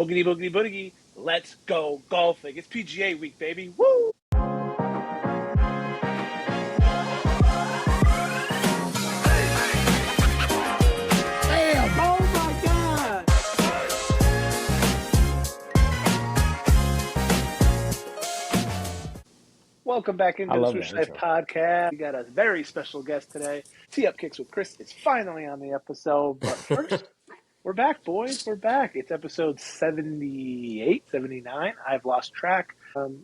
Boogity, boogity, boogity. Let's go golfing. It's PGA week, baby. Woo! Damn! Oh my God! Welcome back into the Swoosh Life podcast. We got a very special guest today. Tee Up Kicks with Chris is finally on the episode. But first, we're back, boys. We're back. It's episode 78, 79. I've lost track.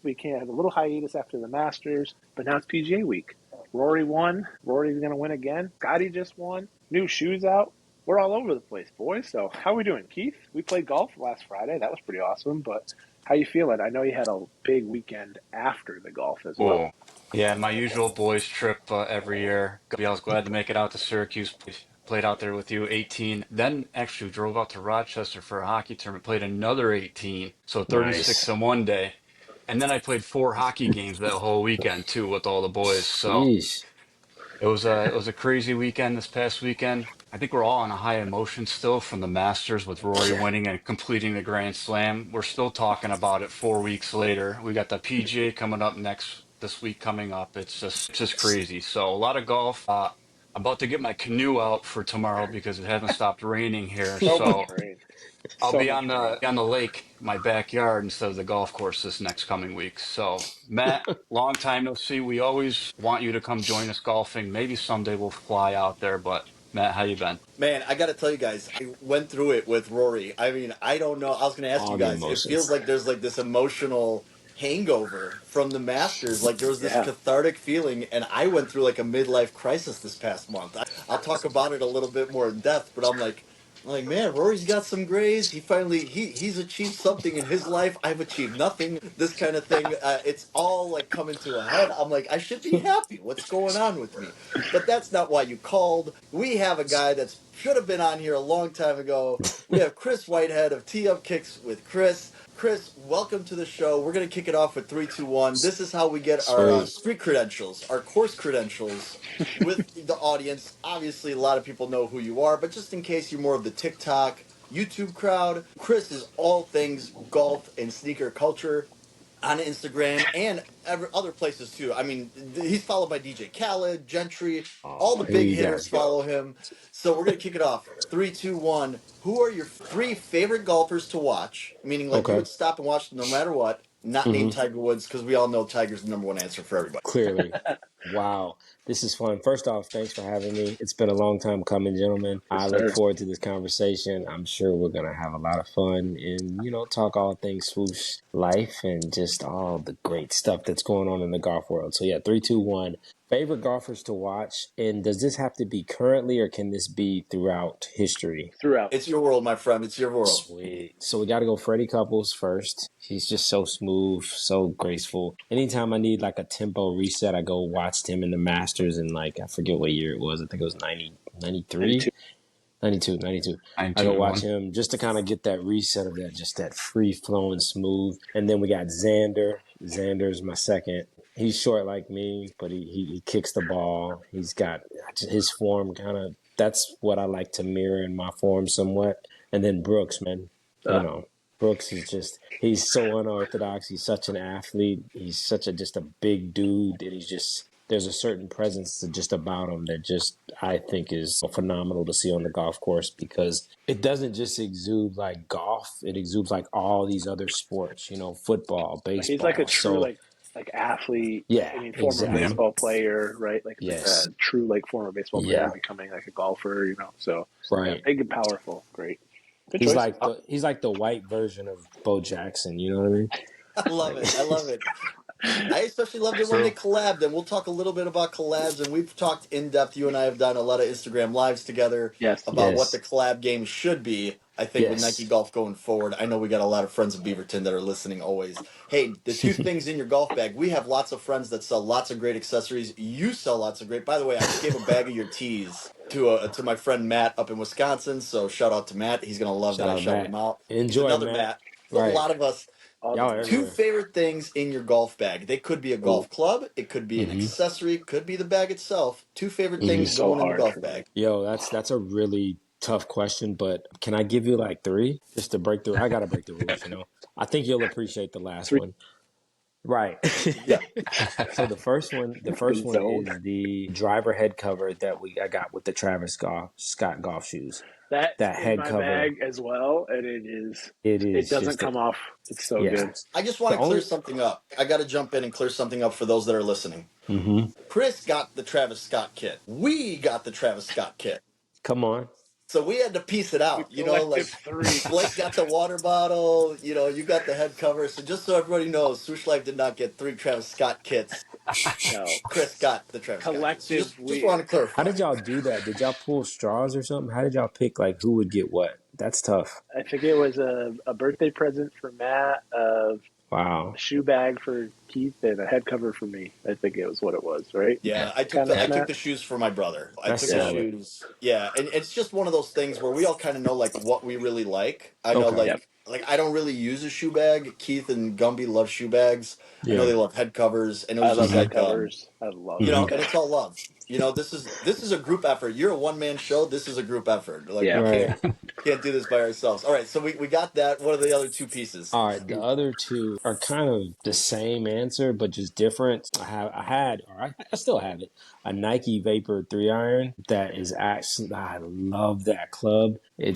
We can't have a little hiatus after the Masters, but now it's PGA week. Rory won. Rory's going to win again. Scotty just won. New shoes out. We're all over the place, boys. So how are we doing, Keith? We played golf last Friday. That was pretty awesome. But how you feeling? I know you had a big weekend after the golf as well. Yeah, my usual boys trip every year. I was glad to make it out to Syracuse. Played out there with you, 18. Then actually drove out to Rochester for a hockey tournament. Played another 18, so 36 in one day. And then I played 4 hockey games that whole weekend too with all the boys. So Jeez. it was a crazy weekend this past weekend. I think we're all on a high emotion still from the Masters with Rory winning and completing the Grand Slam. We're still talking about it 4 weeks later. We got the PGA coming up this week coming up. It's just crazy. So a lot of golf. About to get my canoe out for tomorrow because it hasn't stopped raining here. So So much rain. I'll So be much on rain. the lake, my backyard, instead of the golf course this next coming week. So, Matt, long time no see. We always want you to come join us golfing. Maybe someday we'll fly out there. But Matt, how you been? Man, I got to tell you guys, I went through it with Rory. I mean, I don't know. I was going to ask All you the guys. It feels emotions. like there's like this emotional hangover from the Masters. Like there was this Yeah. cathartic feeling, and I went through like a midlife crisis this past month. I'll talk about it a little bit more in depth, but I'm like, man, Rory's got some grays. He's achieved something in his life. I've achieved nothing. This kind of thing. It's all like coming to a head. I'm like, I should be happy. What's going on with me? But that's not why you called. We have a guy that should have been on here a long time ago. We have Chris Whitehead of Tee Up Kicks with Chris. Chris, welcome to the show. We're going to kick it off with 3, 2, 1. This is how we get our street credentials, our course credentials with the audience. Obviously, a lot of people know who you are, but just in case you're more of the TikTok, YouTube crowd, Chris is all things golf and sneaker culture on Instagram and other places too. I mean, he's followed by DJ Khaled, Gentry, all the big hitters follow him. So we're gonna kick it off. 3, 2, 1. Who are your 3 favorite golfers to watch? Meaning, like you would stop and watch no matter what. Not named Tiger Woods because we all know Tiger's the number one answer for everybody. Clearly. Wow. This is fun. First off, thanks for having me. It's been a long time coming, gentlemen. I look forward to this conversation. I'm sure we're going to have a lot of fun and, talk all things swoosh life and just all the great stuff that's going on in the golf world. So, yeah, 3, 2, 1. Favorite golfers to watch, and does this have to be currently or can this be throughout history? Throughout. It's your world, my friend. It's your world. Sweet. So we got to go Freddie Couples first. He's just so smooth, so graceful. Anytime I need like a tempo reset, I go watch him in the Masters in I forget what year it was. I think it was 93? 92. I go watch him just to kind of get that reset of that, just that free-flowing smooth. And then we got Xander. Xander's my second. He's short like me, but he kicks the ball. He's got his form kind of, that's what I like to mirror in my form somewhat. And then Brooks, man. Brooks is just, he's so unorthodox. He's such an athlete. He's such just a big dude. And there's a certain presence just about him that just, I think, is phenomenal to see on the golf course because it doesn't just exude like golf. It exudes like all these other sports, football, baseball. He's like a true, like athlete. Yeah. I mean, former baseball player, right? Like a true, former baseball player becoming like a golfer, So, big and powerful. Great. Good he's choice. He's like the white version of Bo Jackson. You know what I mean? I love it. I especially loved it when they collabed, and we'll talk a little bit about collabs, and we've talked in depth. You and I have done a lot of Instagram lives together about what the collab game should be. I think with Nike Golf going forward, I know we got a lot of friends of Beaverton that are listening always. Hey, the 2 things in your golf bag. We have lots of friends that sell lots of great accessories. You sell lots of great. By the way, I just gave a bag of your tees to my friend Matt up in Wisconsin. So shout out to Matt. He's gonna love that I shouted him out. Enjoy, another Matt. A lot of us. Two favorite things in your golf bag. They could be a golf club. It could be an accessory. It could be the bag itself. 2 favorite things going in the golf bag. Yo, that's a really tough question, but can I give you like 3 just to break through? I got to break the rules, I think you'll appreciate the last one. Right. Yeah. So the first one is the driver head cover that I got with the Scott golf shoes. That's That in head my cover. bag as well, and it doesn't come off. It's so good. I just want to clear something up. I got to jump in and clear something up for those that are listening. Mm-hmm. Chris got the Travis Scott kit. We got the Travis Scott kit. Come on. So we had to piece it out, like 3. Blake got the water bottle, you got the head cover. So just so everybody knows, Swoosh Life did not get 3 Travis Scott kits. No. Chris got the Travis Collective. Scott kits. Just want to clarify. How did y'all do that? Did y'all pull straws or something? How did y'all pick like who would get what? That's tough. I think it was a birthday present for Matt, Wow. a shoe bag for Keith, and a head cover for me. I think it was what it was, right? Yeah, I took the shoes for my brother. I took the shoes. Yeah, and it's just one of those things where we all kind of know like what we really like. I know like I don't really use a shoe bag. Keith and Gumby love shoe bags. I know they love head covers, and it was just like covers. I love and it's all love. This is a group effort. You're a one-man show. This is a group effort. Like we can't do this by ourselves. All right, so we got that. What are the other 2 pieces? All right, the other 2 are kind of the same answer, but just different. I still have it. A Nike Vapor 3-iron that is actually, I love that club. I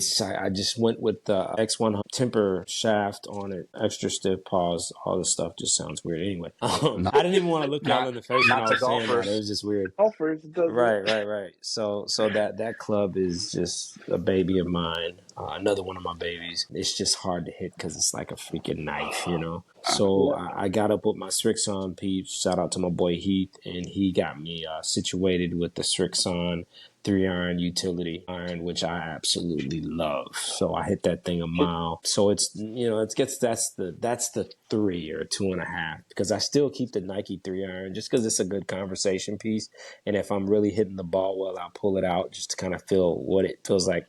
just went with the X100 temper shaft on it, extra stiff paws. All this stuff just sounds weird anyway. I didn't even want to look y'all in the face when I was saying that. It was just weird. Golfers, Right. So that club is just a baby of mine. Another one of my babies. It's just hard to hit because it's like a freaking knife, So I got up with my Strixon peeps. Shout out to my boy Heath, and he got me situated with the Strixon 3-iron utility iron, which I absolutely love. So I hit that thing a mile. So it's that's the 3 or 2.5, because I still keep the Nike 3-iron just because it's a good conversation piece. And if I'm really hitting the ball well, I'll pull it out just to kind of feel what it feels like,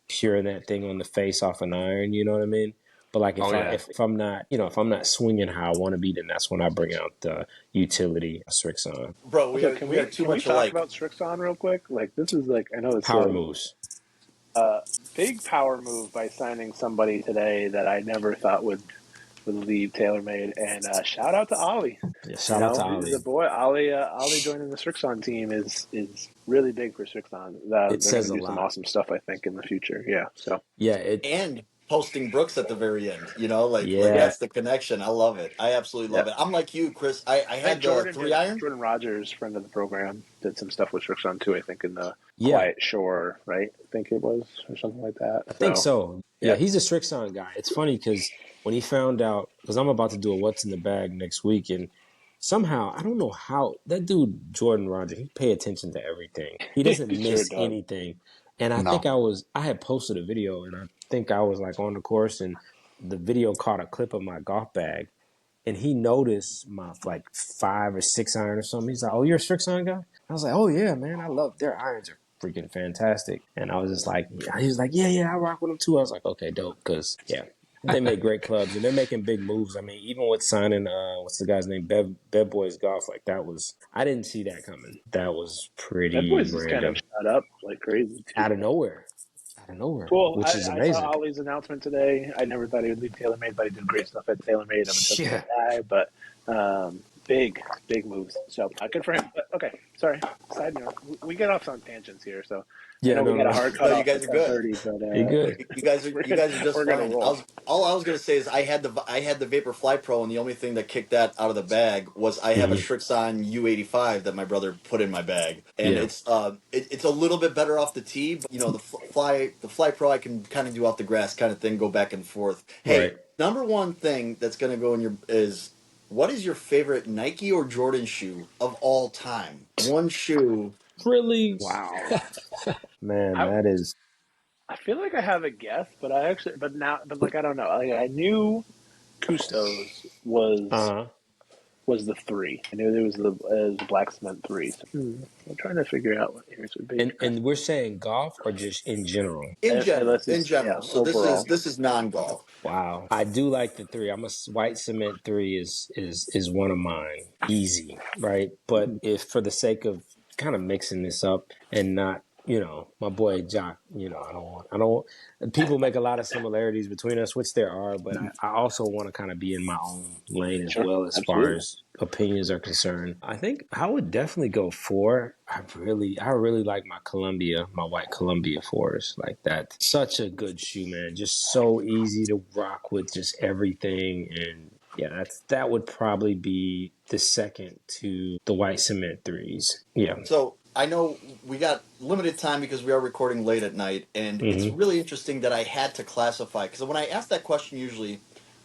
puring that thing on the face off an iron. You know what I mean? But like if I'm not swinging how I want to be, then that's when I bring out the utility Strixon. Bro, we have too much alike. Talk about Strixon real quick? Like this is like, I know it's power moves. Big power move by signing somebody today that I never thought would leave TaylorMade, and shout out to Ollie. Yeah, shout out to Ollie. The boy Ollie joining the Strixon team is really big for Strixon. It says a lot. Some awesome stuff, I think, in the future. Yeah. So and posting Brooks at the very end, like that's the connection. I love it. I absolutely love it. I'm like you, Chris. I had the 3-iron. Jordan Rogers, friend of the program, did some stuff with Strixon too, I think, in the Quiet Shore, right? I think it was, or something like that. I think so. Yeah, he's a Strixon guy. It's funny because when he found out, because I'm about to do a What's in the Bag next week, and somehow, I don't know how, that dude, Jordan Rogers, he pay attention to everything. He doesn't miss anything. And I think I had posted a video, and I think I was like on the course, and the video caught a clip of my golf bag, and he noticed my like 5 or 6 iron or something. He's like, "Oh, you're a Strixon guy?" I was like, "Oh yeah, man, I love their irons are freaking fantastic." And I was just like, he was like, yeah, I rock with them too. I was like, okay, dope, because they make great clubs and they're making big moves. I mean, even with signing, what's the guy's name, Bev Boys Golf, like that was, I didn't see that coming. That was pretty Bev Boys random. Kind of shot up like crazy too. Out of nowhere, cool. Which is amazing. I saw Ollie's announcement today. I never thought he would leave TaylorMade, but he did great stuff at TaylorMade. I'm a guy, but big moves. So good for him. But okay, sorry. Side note, we get off on tangents here, so we got a hard cut. You guys are good. 30, but, you're good. You guys are just fine. All I was gonna say is I had the Vapor Fly Pro, and the only thing that kicked that out of the bag was I have a Strixon U85 that my brother put in my bag, and it's a little bit better off the tee. But, the Fly Pro I can kind of do off the grass kind of thing, go back and forth. Hey, number one thing that's gonna go in your is, what is your favorite Nike or Jordan shoe of all time? One shoe. Really? Wow. Man, that is. I feel like I have a guess, but I don't know. Like, I knew Cousteau's was the 3. I knew there was the Black Cement 3. So, I'm trying to figure out what yours would be. And we're saying golf or just in general? In general. So overall. this is non-golf. Wow, I do like the 3. I'm a white cement 3 is one of mine. Easy, right? But if for the sake of kind of mixing this up and not my boy Jock, I don't, people make a lot of similarities between us, which there are, but I also want to kind of be in my own lane as Sure, well as far absolutely. as opinions are concerned. I think I would definitely go 4. I really like my white Columbia 4s. Like that. Such a good shoe, man. Just so easy to rock with just everything. And yeah, that would probably be the second to the white cement 3s. Yeah. So I know we got limited time because we are recording late at night, and it's Mm-hmm. really interesting that I had to classify because when I ask that question, usually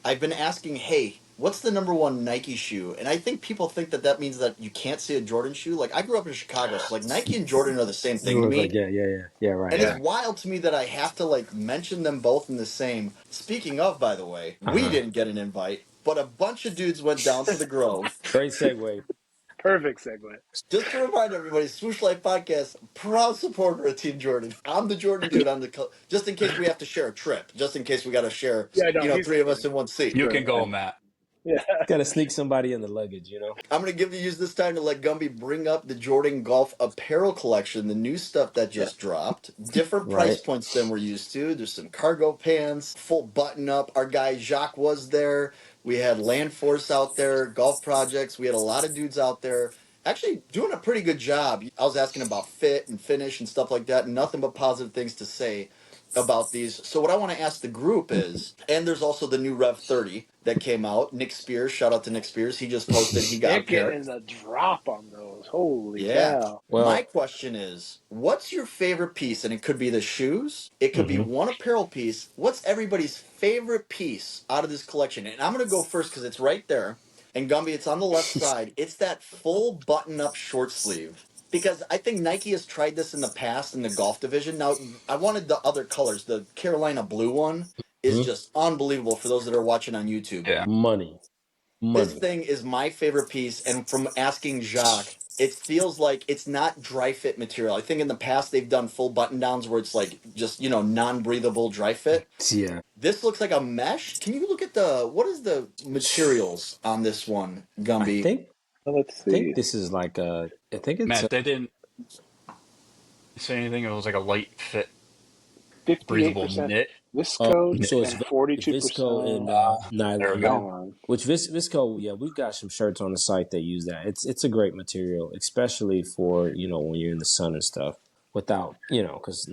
I've been asking, "Hey, what's the number one Nike shoe?" And I think people think that means that you can't see a Jordan shoe. Like I grew up in Chicago, so like Nike and Jordan are the same thing It to was like, me. yeah, right, And it's Yeah. right. wild to me that I have to like mention them both in the same. Speaking of, by the way, we Uh-huh. didn't get an invite, but a bunch of dudes went down to the Grove. Great segue. Perfect segue. Just to remind everybody, Swoosh Life Podcast, proud supporter of Team Jordan. I'm the Jordan dude. Just in case we have to share a trip, just in case we got to share, Yeah, no, he's 3 of us taking in one seat. You sure. can go, Matt. Yeah. Got to sneak somebody in the luggage. I'm gonna use this time to let Gumby bring up the Jordan Golf apparel collection, the new stuff that Yeah. just dropped. Different price Right. points than we're used to. There's some cargo pants, full button up. Our guy Jacques was there. We had Land Force out there, Golf Projects. We had a lot of dudes out there. Actually, doing a pretty good job. I was asking about fit and finish and stuff like that, and nothing but positive things to say about these. So what I want to ask the group is, and there's also the new Rev 30 that came out. Nick Spears, shout out to Nick Spears. He just posted he got a Nick pair. getting the drop on those. Holy Yeah. cow. My Well, question is, what's your favorite piece? And it could be the shoes. It could be mhm. one apparel piece. What's everybody's favorite piece out of this collection? And I'm going to go first because it's right there. And Gumby, it's on the left side. It's that full button-up short sleeve. Because I think Nike has tried this in the past in the golf division. Now, I wanted the other colors. The Carolina blue one is Mhm. just unbelievable for those that are watching on YouTube. Yeah. Money. This Money. thing is my favorite piece, and from asking Jacques, it feels like it's not dry fit material. I think in the past they've done full button downs where it's like just, non breathable dry fit. Yeah. This looks like a mesh. Can you look at what is the materials on this one, I Gumby? think Well, let's I think see. this is like I think it's Matt, they didn't say anything. It was like a light fit, breathable 58% knit. visco so and it's Visco and 42% There we nylon. go. nylon. Which Visco, yeah, we've got some shirts on the site that use that. It's a great material, especially for when you're in the sun and stuff. Without because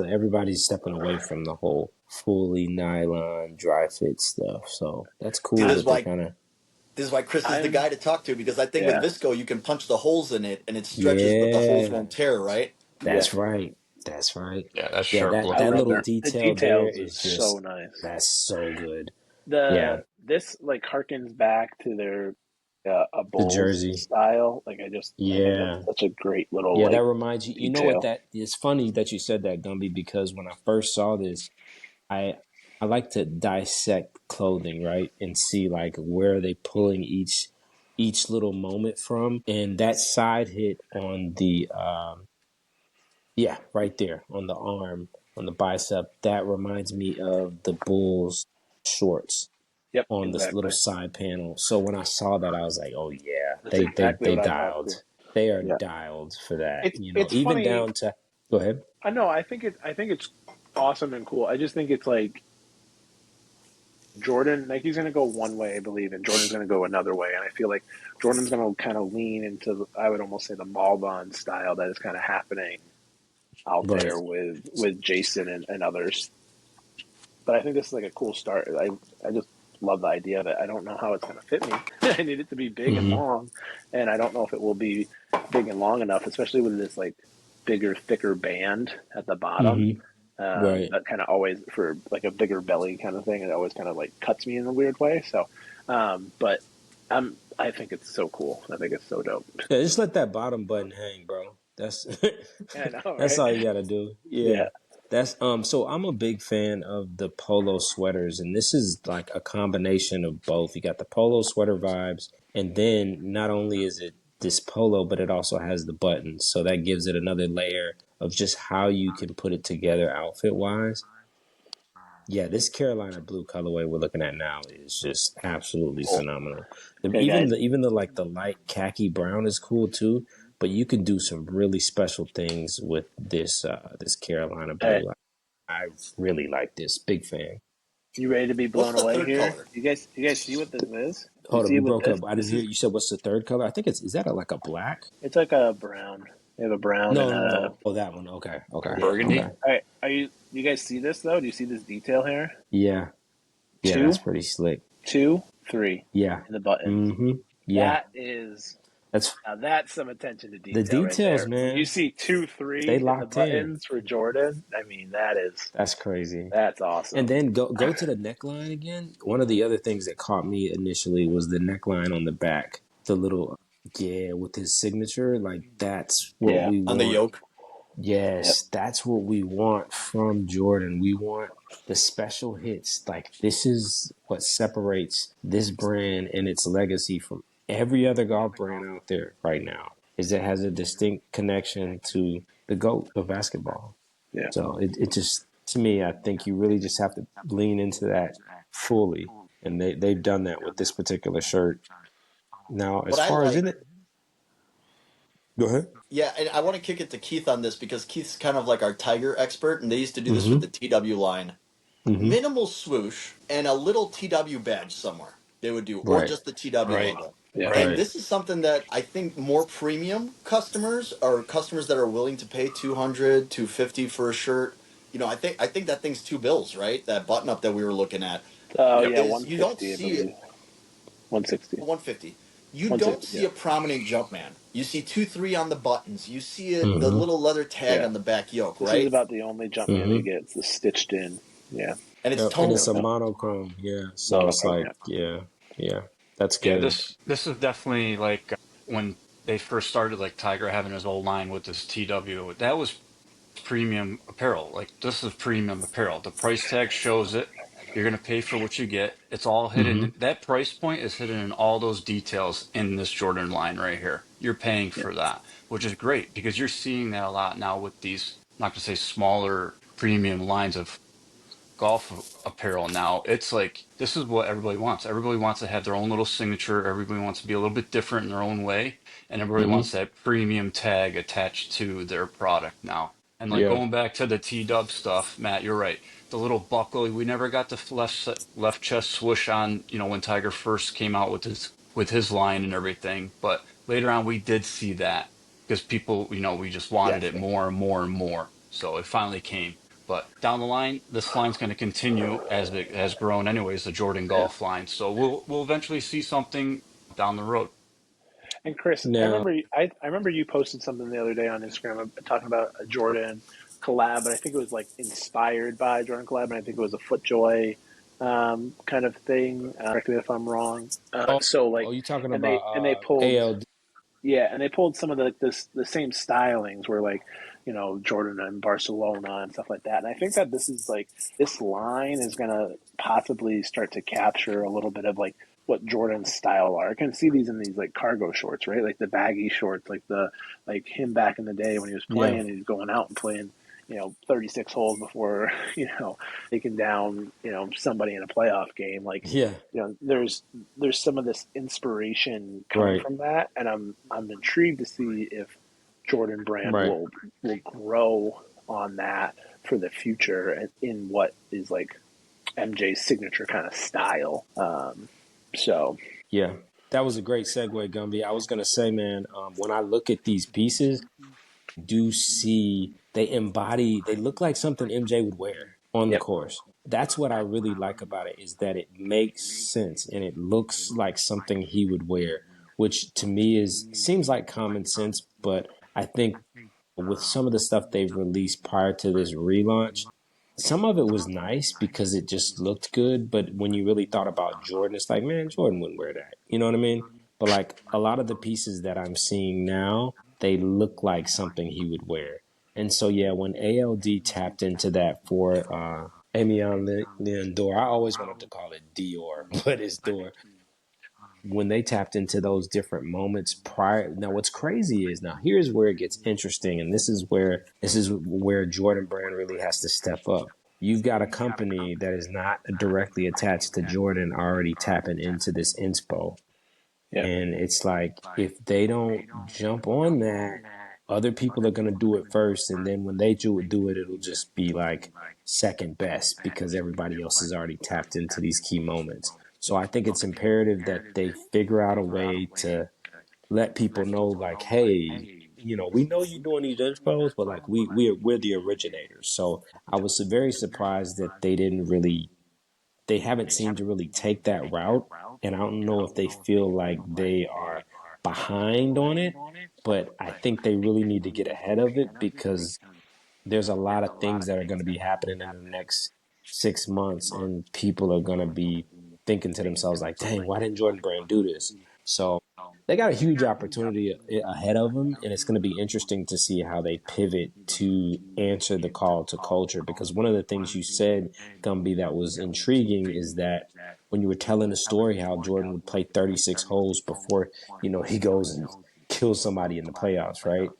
everybody's stepping away from the whole fully nylon dry fit stuff. So that's See, cool this is that they why kind of Chris is the I'm, guy to talk to because I think with yeah, Visco you can punch the holes in it and it stretches, but the holes yeah. won't tear, right? yeah. That's right. That's right. Yeah, that Yeah, shirt that I looked that love little that. better. The detail there details is is so just nice. that's so good. Yeah, This like harkens back to their a the Bulls jersey. style. I think that's Yeah. such a great little Yeah, that like reminds you. You know what? detail. That it's funny that you said that, Gumby, because when I first saw this, I I like to dissect clothing, right, and see like where are they pulling each little moment from, and that side hit on the yeah, right there on the arm, on the bicep. That reminds me of the Bulls shorts Yep, on this little exactly. side panel. So when I saw that, I was like, oh yeah, That's they exactly what I thought dialed. too. They are Yeah, dialed for that. it's Even funny. down to go ahead. I know. I think it's awesome and cool. I just think it's like Jordan. Nike's going to go one way, I believe, and Jordan's going to go another way. And I feel like Jordan's going to kind of lean into, I would almost say, the Malbon style that is kind of happening out Right. there with Jason and others. But I think this is like a cool start. I just love the idea of it. I don't know how it's going to fit me. I need it to be big and Mm-hmm. long, and I don't know if it will be big and long enough, especially with this like bigger, thicker band at the bottom. Mm-hmm. Right. That kind of always for like a bigger belly kind of thing. It always kind of like cuts me in a weird way. So, but I think it's so cool. I think it's so dope. Yeah, just let that bottom button hang, bro. That's I know, that's right? all you gotta do. Yeah. Yeah. That's so I'm a big fan of the polo sweaters, and this is like a combination of both. You got the polo sweater vibes, and then not only is it this polo, but it also has the buttons. So that gives it another layer of just how you can put it together outfit wise. Yeah, this Carolina blue colorway we're looking at now is just absolutely Cool. phenomenal. Okay, guys. Even the like the light khaki brown is cool too. but you can do some really special things with this Carolina blue. I really like this. Big fan. You ready to be What's blown the away third here? color? You guys see what this is? You Hold up, see you what broke this? up. I didn't This hear is. you. Said what's the third color? I think is that like a black? It's like a brown. They have a brown and a. No. Oh, that one. Okay. Yeah. Burgundy. Okay. All right. Are you? You guys see this though? Do you see this detail here? Yeah. Yeah, Two, that's pretty slick. 2, 3 Yeah. in the buttons. Mm-hmm. Yeah. That is. That's Now that's some attention to the detail right details, there. When you man. see 2, They 3 in the locked in. buttons for Jordan, I mean That's crazy. that's And awesome. then go to the neckline again. One of the other things that caught me initially was the neckline on the back. The little with his signature. Like that's what Yeah. we On the want. yoke? Yep. Yes, that's what we want from Jordan. We want the special hits. Like this is what separates this brand and its legacy from every other golf brand out there right now. Is it has a distinct connection to the GOAT of basketball. Yeah. So it just to me, I think you really just have to lean into that fully. And they've done that with this particular shirt. Now, as What I far as like, in it, go ahead. yeah, and I want to kick it to Keith on this because Keith's kind of like our tiger expert, and they used to do this with Mm-hmm. the TW line. Mm-hmm. Minimal swoosh and a little TW badge somewhere they would do, or Right. just the TW Right. logo. Yeah. And Right. this is something that I think more premium customers or customers that are willing to pay 200, 250 for a shirt. You know, I think that thing's $2, right? That button up that we were looking at Oh Yep. yeah, is you don't 150, I see it believe. 160. 150. You don't 160. see Yeah. a prominent Jumpman. You see 2-3 on the buttons. You see it the Mm-hmm. little leather tag Yeah. on the back yoke, This is right? about the only jump man Mm-hmm. you get. It's the stitched in. Yeah. And it's Yep, and it's a toned. monochrome, yeah. So it's Monochrome. like, Yeah. yeah, that's Yeah, good. this is definitely like when they first started, like Tiger having his old line with this TW. That was premium apparel. Like this is premium apparel. The price tag shows it. You're gonna pay for what you get. It's all Mm-hmm. hidden. That price point is hidden in all those details in this Jordan line right here. You're paying Yeah. for that, which is great because you're seeing that a lot now with these, not to say smaller premium lines of golf apparel now. It's like this is what everybody wants. Everybody wants to have their own little signature. Everybody wants to be a little bit different in their own way, and everybody Mm-hmm. wants that premium tag attached to their product now. And like Yeah. going back to the T-Dub stuff, Matt, you're right. The little buckle, we never got the left chest swoosh on, when Tiger first came out with his line and everything. But later on, we did see that because people, we just wanted Yes. it more and more and more. So it finally came. But down the line, this line's going to continue as it has grown, anyways, the Jordan Yeah. Golf line. So we'll eventually see something down the road. And Chris, I Now, remember I remember you posted something the other day on Instagram talking about a Jordan collab, and I think it was like inspired by Jordan collab, and I think it was a FootJoy kind of thing. Correct me if I'm wrong. So like, you talking and about they pulled ALD? yeah, and they pulled some of the same stylings where like Jordan and Barcelona and stuff like that. And I think that this is like this line is gonna possibly start to capture a little bit of like what Jordan's style are. I can see these in these like cargo shorts, right? Like the baggy shorts, like him back in the day when he was Yeah. playing, he's going out and playing 36 holes before, taking down, somebody in a playoff game. Like, Yeah. there's some of this inspiration coming Right. from that, and I'm intrigued to see if Jordan Brand Right. will grow on that for the future and in what is like MJ's signature kind of style. So Yeah. That was a great segue, Gumby. I was gonna say, man, when I look at these pieces, do see they look like something MJ would wear on the yep, course. That's what I really like about it is that it makes sense and it looks like something he would wear, which to me is seems like common sense, but I think with some of the stuff they've released prior to this relaunch, some of it was nice because it just looked good, but when you really thought about Jordan, it's like, man, Jordan wouldn't wear that. You know what I mean? But like a lot of the pieces that I'm seeing now, they look like something he would wear. And so yeah, when ALD tapped into that for Amion Lindor, I always wanted to call it Dior, but it's Dior. When they tapped into those different moments prior, now what's crazy is now here's where it gets interesting, and this is where Jordan Brand really has to step up. You've got a company that is not directly attached to Jordan already tapping into this inspo. Yeah. And it's like, if they don't jump on that, other people are going to do it first. And then when they do it, it'll just be like second best because everybody else has already tapped into these key moments. So I think it's imperative that they figure out a way to let people know, like, hey, we know you're doing these expos, but like we're the originators. So I was very surprised that they haven't seemed to really take that route. And I don't know if they feel like they are behind on it, but I think they really need to get ahead of it because there's a lot of things that are going to be happening in the next 6 months, and people are going to be thinking to themselves like, dang, why didn't Jordan Brand do this? So they got a huge opportunity ahead of them, and it's going to be interesting to see how they pivot to answer the call to culture. Because one of the things you said, Gumby, that was intriguing is that when you were telling the story how Jordan would play 36 holes before, he goes and kills somebody in the playoffs, right?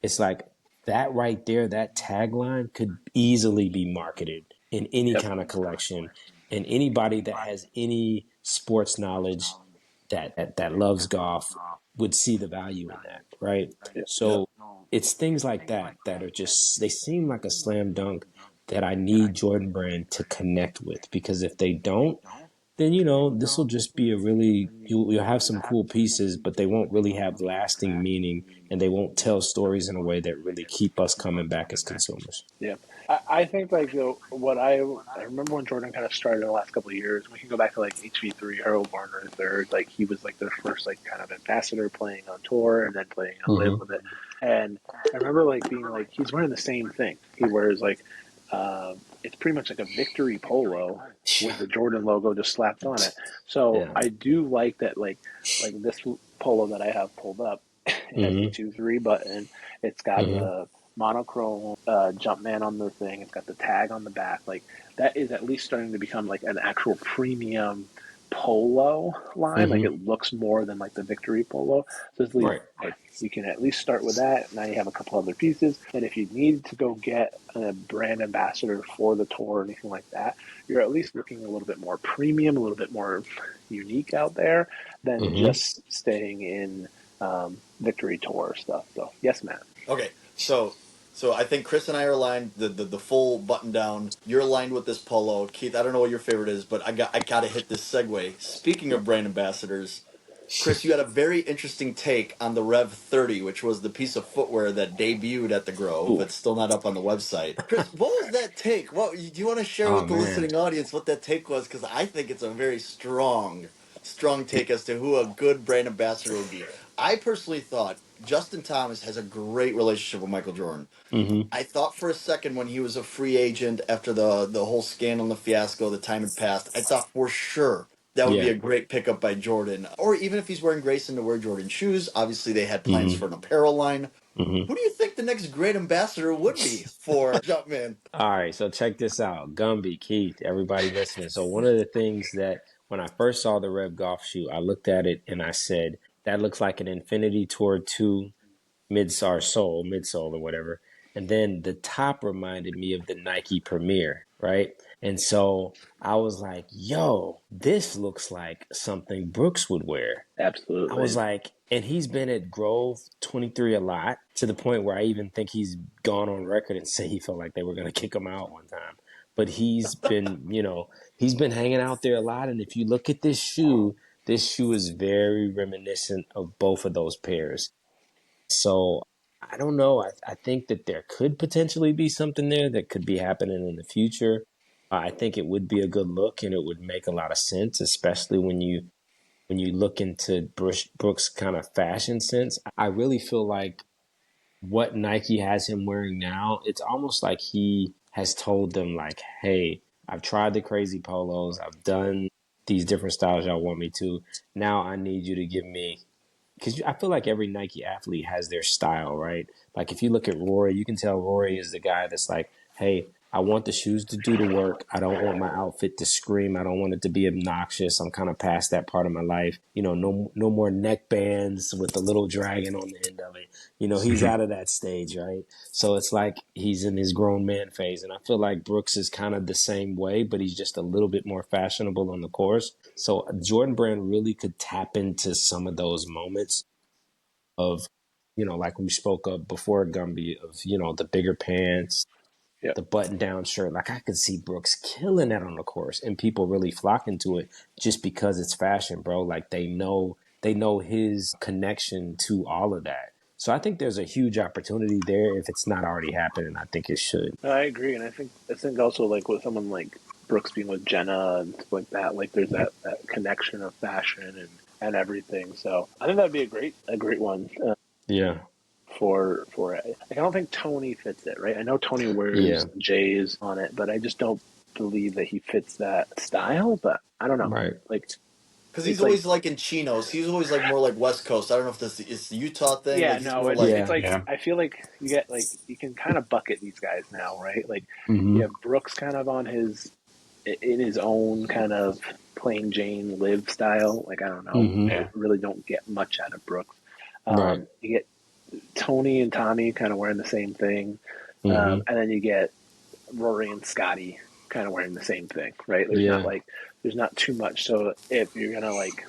It's like that right there, that tagline could easily be marketed in any Yep. kind of collection. And anybody that has any sports knowledge that loves golf would see the value in that, right? Yep. So it's things like that are just, they seem like a slam dunk that I need Jordan Brand to connect with, because if they don't, then this will just be a really, you'll have some cool pieces, but they won't really have lasting meaning, and they won't tell stories in a way that really keep us coming back as consumers. Yeah, I think like what I remember when Jordan kind of started in the last couple of years. We can go back to like HV3, Harold Varner third. Like he was like their first like kind of ambassador playing on tour and then playing on live with it. And I remember like being like he's wearing the same thing. He wears like it's pretty much like a victory polo with the Jordan logo just slapped on it. So Yeah. I do like that like this polo that I have pulled up. It has the Mm-hmm. 2-3 button. It's got Mm-hmm. the monochrome Jumpman on the thing. It's got the tag on the back. Like that is at least starting to become like an actual premium polo line. Like Mm-hmm. it looks more than like the Victory polo. So it's like, Right. like you can at least start with that. Now you have a couple other pieces. And if you need to go get a brand ambassador for the tour or anything like that, you're at least looking a little bit more premium, a little bit more unique out there than Mm-hmm. just staying in Victory Tour stuff. So yes, Matt. Okay, so I think Chris and I are aligned. The full button down. You're aligned with this polo, Keith. I don't know what your favorite is, but I gotta hit this segue. Speaking of brand ambassadors, Chris, you had a very interesting take on the Rev 30, which was the piece of footwear that debuted at the Grove. Ooh. It's still not up on the website. Chris, what was that take? What do you want to share Oh with the man. listening audience what that take was? Because I think it's a very strong take as to who a good brand ambassador would be. I personally thought Justin Thomas has a great relationship with Michael Jordan. Mm-hmm. I thought for a second when he was a free agent after the whole scandal and the fiasco, the time had passed, I thought for sure that would be Yeah. a great pickup by Jordan. Or even if he's wearing Grayson to wear Jordan shoes. Obviously, they had plans Mm-hmm. for an apparel line. Mm-hmm. Who do you think the next great ambassador would be for Jumpman? All right, so check this out. Gumby, Keith, everybody listening. So one of the things that when I first saw the Rev Golf shoe, I looked at it and I said, that looks like an Infinity Tour 2 midsole or whatever. And then the top reminded me of the Nike Premier, right? And so I was like, yo, this looks like something Brooks would wear. I was Absolutely. like, and he's been at Grove 23 a lot, to the point where I even think he's gone on record and say he felt like they were going to kick him out one time. But he's been hanging out there a lot. And if you look at this shoe is very reminiscent of both of those pairs. So I don't know. I think that there could potentially be something there that could be happening in the future. I think it would be a good look, and it would make a lot of sense, especially when you look into Brooks' kind of fashion sense. I really feel like what Nike has him wearing now, it's almost like he has told them like, hey, I've tried the crazy polos. I've done these different styles y'all want me to. Now I need you to give me, because I feel like every Nike athlete has their style, right? Like if you look at Rory, you can tell Rory is the guy that's like, hey, I want the shoes to do the work. I don't want my outfit to scream. I don't want it to be obnoxious. I'm kind of past that part of my life. No more neck bands with the little dragon on the end of it. He's out of that stage, right? So it's like he's in his grown man phase. And I feel like Brooks is kind of the same way, but he's just a little bit more fashionable on the course. So Jordan Brand really could tap into some of those moments of, like we spoke of before, Gumby, of, the bigger pants, Yep. the button down shirt. Like I could see Brooks killing that on the course and people really flocking to it just because it's fashion, bro. Like they know his connection to all of that. So I think there's a huge opportunity there if it's not already happening. I think it should. I agree, and I think also like with someone like Brooks being with Jenna and stuff like that, like there's that connection of fashion and everything. So I think that'd be a great one. Yeah. For it. Like, I don't think Tony fits it, right? I know Tony wears J's on it, but I just don't believe that he fits that style. But I don't know, right? Like, because he's always like in chinos. He's always like more like West Coast. I don't know if this is the Utah thing. Yeah, like, he's no, more it's like I feel like you get like you can kind of bucket these guys now, right? Like you have Brooks kind of on in his own kind of plain Jane live style. Like I don't know, I really don't get much out of Brooks. Right. You get Tony and Tommy kind of wearing the same thing, and then you get Rory and Scotty kind of wearing the same thing, right? There's not too much. So if you're gonna like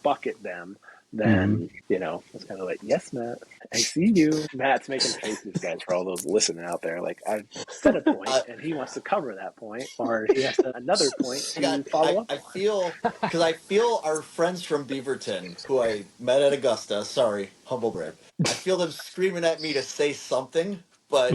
bucket them, then it's kind of like, yes, Matt, I see you. Matt's making faces, guys, for all those listening out there. Like I've said a point, and he wants to cover that point, or he has another point to follow up. I feel our friends from Beaverton, who I met at Augusta. Sorry, humble brag. I feel them screaming at me to say something, but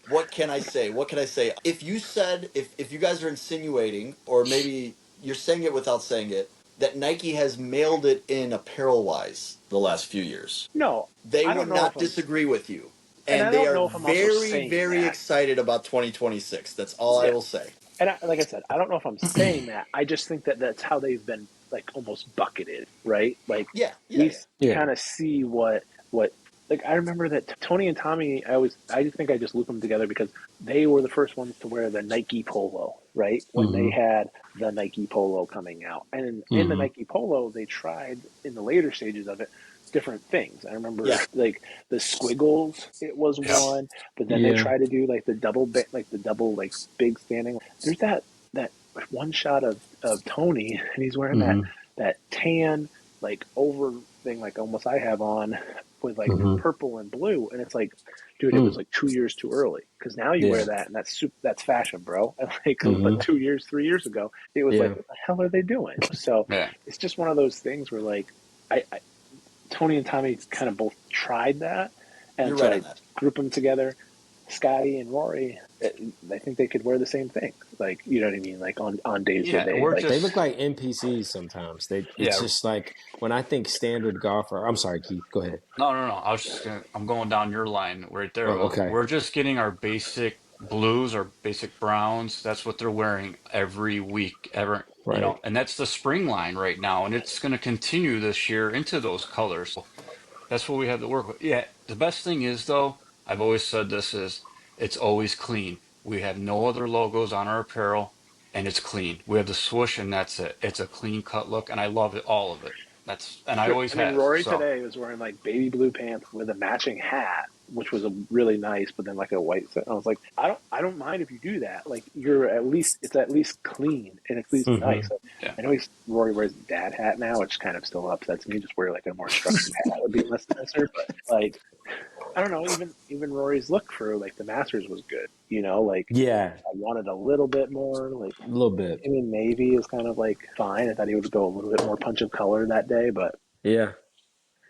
what can I say? What can I say? If you said if you guys are insinuating, or maybe you're saying it without saying it, that Nike has mailed it in apparel wise the last few years. No, they would not disagree with you. And they are very, very excited about 2026. That's all I will say. And like I said, I don't know if I'm saying that. I just think that that's how they've been like almost bucketed, right? Like you kind of see what like I remember that Tony and Tommy. I just think I just loop them together because they were the first ones to wear the Nike Polo, right? When they had the Nike Polo coming out, and in the Nike Polo, they tried in the later stages of it different things. I remember like the squiggles, it was one, but then they tried to do like the double big standing. There's that one shot of Tony, and he's wearing that tan like over thing like almost I have on with like purple and blue, and it's like, dude, it was like 2 years too early because now you wear that and that's fashion, bro. And like but 3 years ago, it was like, what the hell are they doing? So it's just one of those things where like I Tony and Tommy kind of both tried that, and so I group them together. Scotty and Rory, I think they could wear the same thing. Like, you know what I mean? Like on days where they look like NPCs sometimes. It's just like when I think standard golfer. I'm sorry, Keith. Go ahead. No. I'm going down your line right there. Oh, okay. We're just getting our basic blues or basic browns. That's what they're wearing every week, and that's the spring line right now, and it's going to continue this year into those colors. So that's what we have to work with. Yeah, the best thing is though, I've always said this is it's always clean. We have no other logos on our apparel, and it's clean. We have the swoosh, and that's it. It's a clean cut look, and I love it, all of it. I always have. Rory today was wearing like baby blue pants with a matching hat, which was a really nice, but then like a white set. I was like, I don't mind if you do that. Like it's at least clean and it's at least nice. I know Rory wears a dad hat now, which kind of still upsets me. Just wear like a more structured hat would be less nicer. But like, I don't know. Even Rory's look for like the Masters was good. Like I wanted a little bit more. Like a little bit. I mean, navy is kind of like fine. I thought he would go a little bit more punch of color that day, but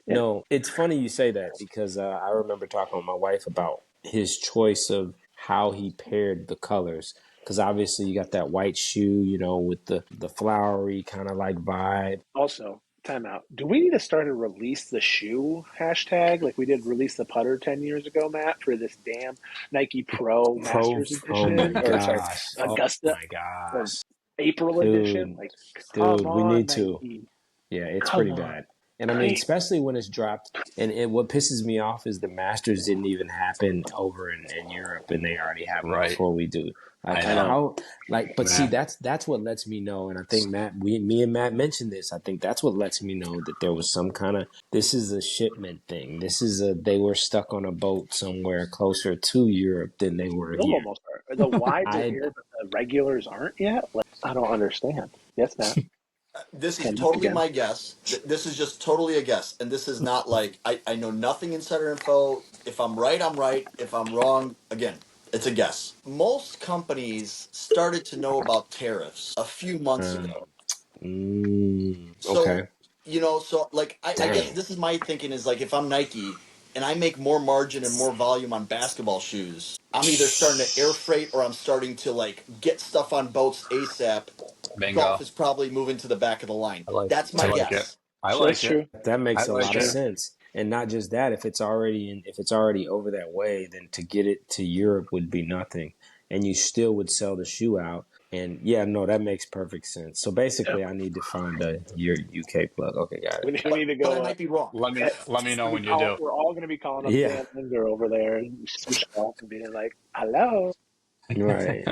no, it's funny you say that because I remember talking with my wife about his choice of how he paired the colors. Because obviously you got that white shoe, with the flowery kind of like vibe. Also, time out. Do we need to start a release the shoe hashtag like we did release the putter 10 years ago, Matt, for this damn Nike Pro Masters edition? Oh my gosh. Augusta. Oh my gosh. April edition. Like, dude, we need Nike. to. Yeah, it's pretty bad. And I mean, especially when it's dropped. And what pisses me off is the Masters didn't even happen over in Europe, and they already have it before we do. Like, I know. See, that's what lets me know. And I think me and Matt mentioned this. I think that's what lets me know that there was some kind of, this is a shipment thing. They were stuck on a boat somewhere closer to Europe than they were here. Almost are. The wides are here, but the regulars aren't yet. Like, I don't understand. Yes, Matt. This is 10 totally again. my guess. This is just totally a guess, and this is not like I know nothing insider info. If I'm right, I'm right. If I'm wrong, again, it's a guess. Most companies started to know about tariffs a few months ago. So, Okay. so like I guess Dang. this is my thinking is like if I'm Nike and I make more margin and more volume on basketball shoes, I'm either starting to air freight or I'm starting to like get stuff on boats ASAP. Golf Bingo. is probably moving to the back of the line. That's I my like it. guess. I That's like it. true. That I makes a That's like lot of it. true. sense. And not just that, if it's already over that way, then to get it to Europe would be nothing. And you still would sell the shoe out. And yeah, no, that makes perfect sense. So Yeah. basically I need to find your UK plug. Okay, got it. We need to But I go. might be wrong. Let me know when you do. We're all going to be calling up Yeah. Dan Linger over there and Swoosh Golf and being like, hello. Right.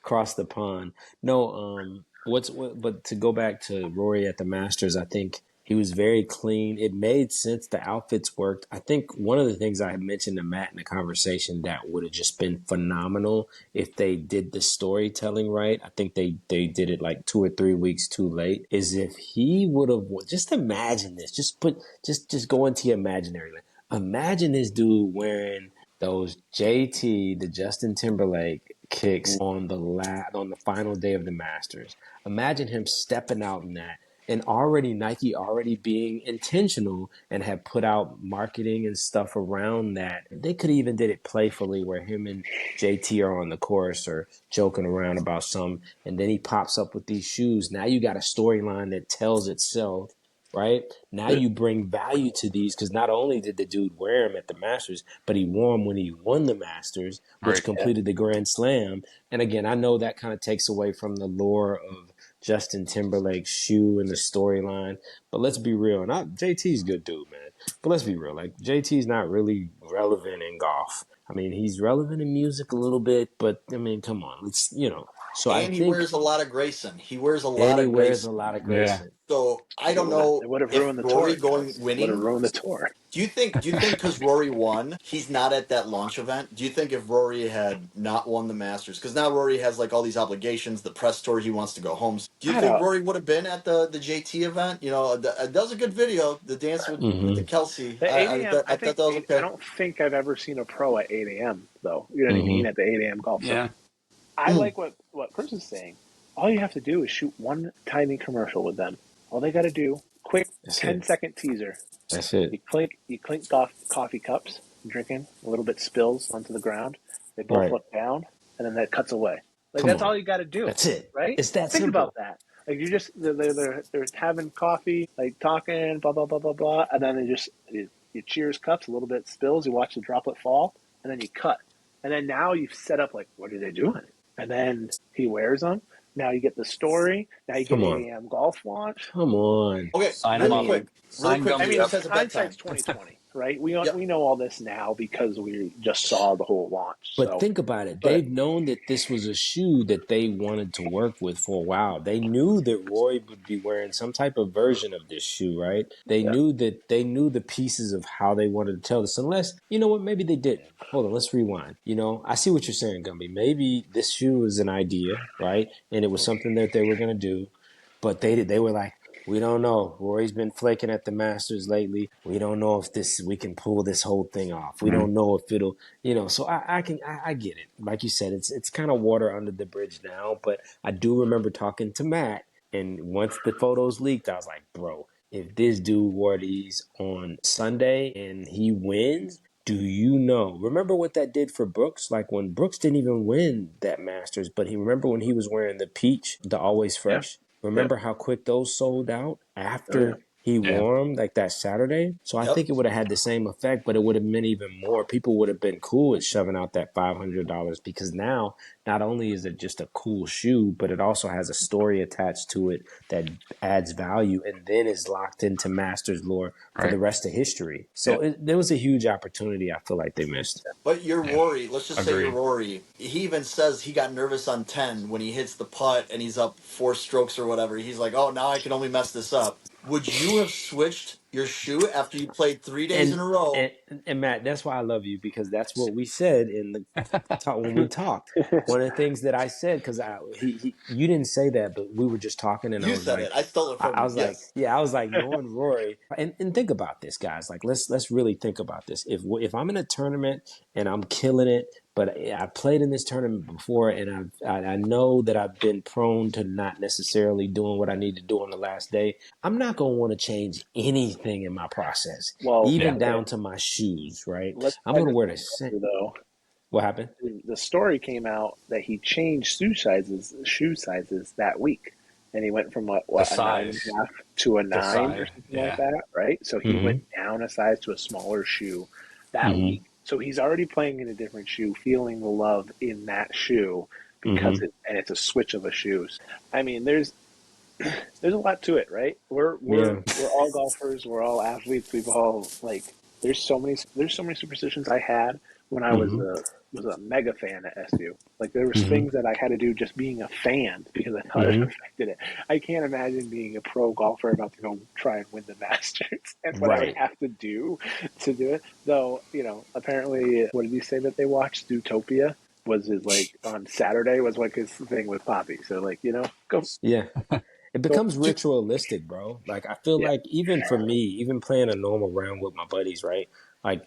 Cross the pond. No, but to go back to Rory at the Masters, I think he was very clean. It made sense. The outfits worked. I think one of the things I had mentioned to Matt in the conversation that would have just been phenomenal if they did the storytelling right. I think they did it like 2 or 3 weeks too late. Is if he would have just imagine this. Just go into your imaginary land. Imagine this dude wearing those JT, the Justin Timberlake kicks on the final day of the Masters. Imagine him stepping out in that. And already Nike already being intentional and have put out marketing and stuff around that. They could even did it playfully where him and JT are on the course or joking around about some, and then he pops up with these shoes. Now you got a storyline that tells itself, right? Now you bring value to these because not only did the dude wear them at the Masters, but he wore them when he won the Masters, which Right. completed the Grand Slam. And again, I know that kind of takes away from the lore of Justin Timberlake's shoe and the storyline. But let's be real. JT's a good dude, man. But let's be real. Like JT's not really relevant in golf. I mean, he's relevant in music a little bit, but I mean, come on, let's. So I And he think, wears a lot of Grayson. He wears a and lot he of wears a Grayson. lot of Yeah. Grayson. So I don't It know would have if ruined the Rory tour. going Would have winning. ruined the tour. Do you think because Rory won, he's not at that launch event? Do you think if Rory had not won the Masters, because now Rory has like all these obligations, the press tour, he wants to go home. Do you I think don't. Rory would have been at the JT event? That was a good video, the dance with the Mm-hmm. Kelsey. The 8 a.m. I I thought think that was 8. I okay. don't think I've ever seen a pro at 8 a.m. though. You know what I mean? Mm-hmm. At the 8 a.m. golf. So Yeah. I like what Chris is saying. All you have to do is shoot one tiny commercial with them. All they got to do, quick That's 10 it. second teaser. That's it. You clink coffee cups, drinking, a little bit spills onto the ground. They both Right. look down, and then that cuts away. Like Come that's on. all you got to do, That's it. right? It's that Think about simple. that. Like you just they're having coffee, like talking, blah blah blah blah blah, and then you cheers cups, a little bit spills. You watch the droplet fall, and then you cut, and then now you've set up like what are they doing? And then he wears them. Now you get the story. Now you get Come on. 8 a.m. golf launch. Come on. Okay, Sign I them really up. mean, quick, really Sign quick. I Gumby mean, Chris up. has a bedtime. hindsight's 2020, right? We Yep. we know all this now because we just saw the whole launch. but So, think about it. but They've known that this was a shoe that they wanted to work with for a while. They knew that Roy would be wearing some type of version of this shoe, right? yeah, They knew the pieces of how they wanted to tell this. Unless, you know what, maybe they didn't. Hold on, let's rewind. I see what you're saying, Gumby. Maybe this shoe was an idea, right? And it was something that they were gonna do. But they were like, we don't know. Rory's been flaking at the Masters lately. We don't know if we can pull this whole thing off. We Mhm. don't know if it'll, So I get it. Like you said, it's kind of water under the bridge now. But I do remember talking to Matt, and once the photos leaked, I was like, bro, if this dude wore these on Sunday and he wins, do you know? Remember what that did for Brooks? Like when Brooks didn't even win that Masters, but he remember when he was wearing the peach, the Always yeah, Fresh. yeah, Remember how quick those sold out oh yeah, after he Yeah. wore them like that Saturday? So I Yep. think it would have had the same effect, but it would have meant even more. People would have been cool with shoving out that $500 because now not only is it just a cool shoe, but it also has a story attached to it that adds value and then is locked into Masters lore for the Right. rest of history. yeah. So there was a huge opportunity I feel like they missed. But you're Yeah. Rory. Let's just say you're Agreed. Rory. He even says he got nervous on 10 when he hits the putt and he's up 4 strokes or whatever. He's like, oh, now I can only mess this up. would you have switched your shoe after you played 3 days in And a row? and and Matt, that's why I love you, because that's what we said in the talk when we talked. One of the things that I said, because you didn't say that, but we were just talking, and I You was said like, it. I stole it from I you. was like, Yes. yeah, I was like, knowing Rory, and think about this, guys. Like, let's really think about this. If I'm in a tournament and I'm killing it, but I played in this tournament before, and I know that I've been prone to not necessarily doing what I need to do on the last day. I'm not gonna want to change anything in my process, Well, Yeah. even okay. down to my shoes. Right? Let's I'm tag gonna this wear the one same. over, though. What happened? The story came out that he changed shoe sizes that week, and he went from The a nine and size. a half to a The nine or size. something like Yeah. that, right? So he Mm-hmm. went down a size to a smaller shoe that Mm-hmm. week. So he's already playing in a different shoe, feeling the love in that shoe Mm-hmm. it's a switch of a shoe. I mean, there's a lot to it, right? Yeah. We're all golfers, we're all athletes. We've all like there's so many superstitions I had when I Mm-hmm. was a mega fan at SU. Like there was Mm-hmm. things that I had to do just being a fan because I thought it Mm-hmm. affected it. I can't imagine being a pro golfer about to go try and win the Masters and what I would Right. have to do it. Though, apparently what did he say that they watched? Zootopia was his like on Saturday was like his thing with Poppy. So like, Yeah. It go becomes ritualistic, bro. Like, I feel yeah. like even for me, even playing a normal round with my buddies, right? Like,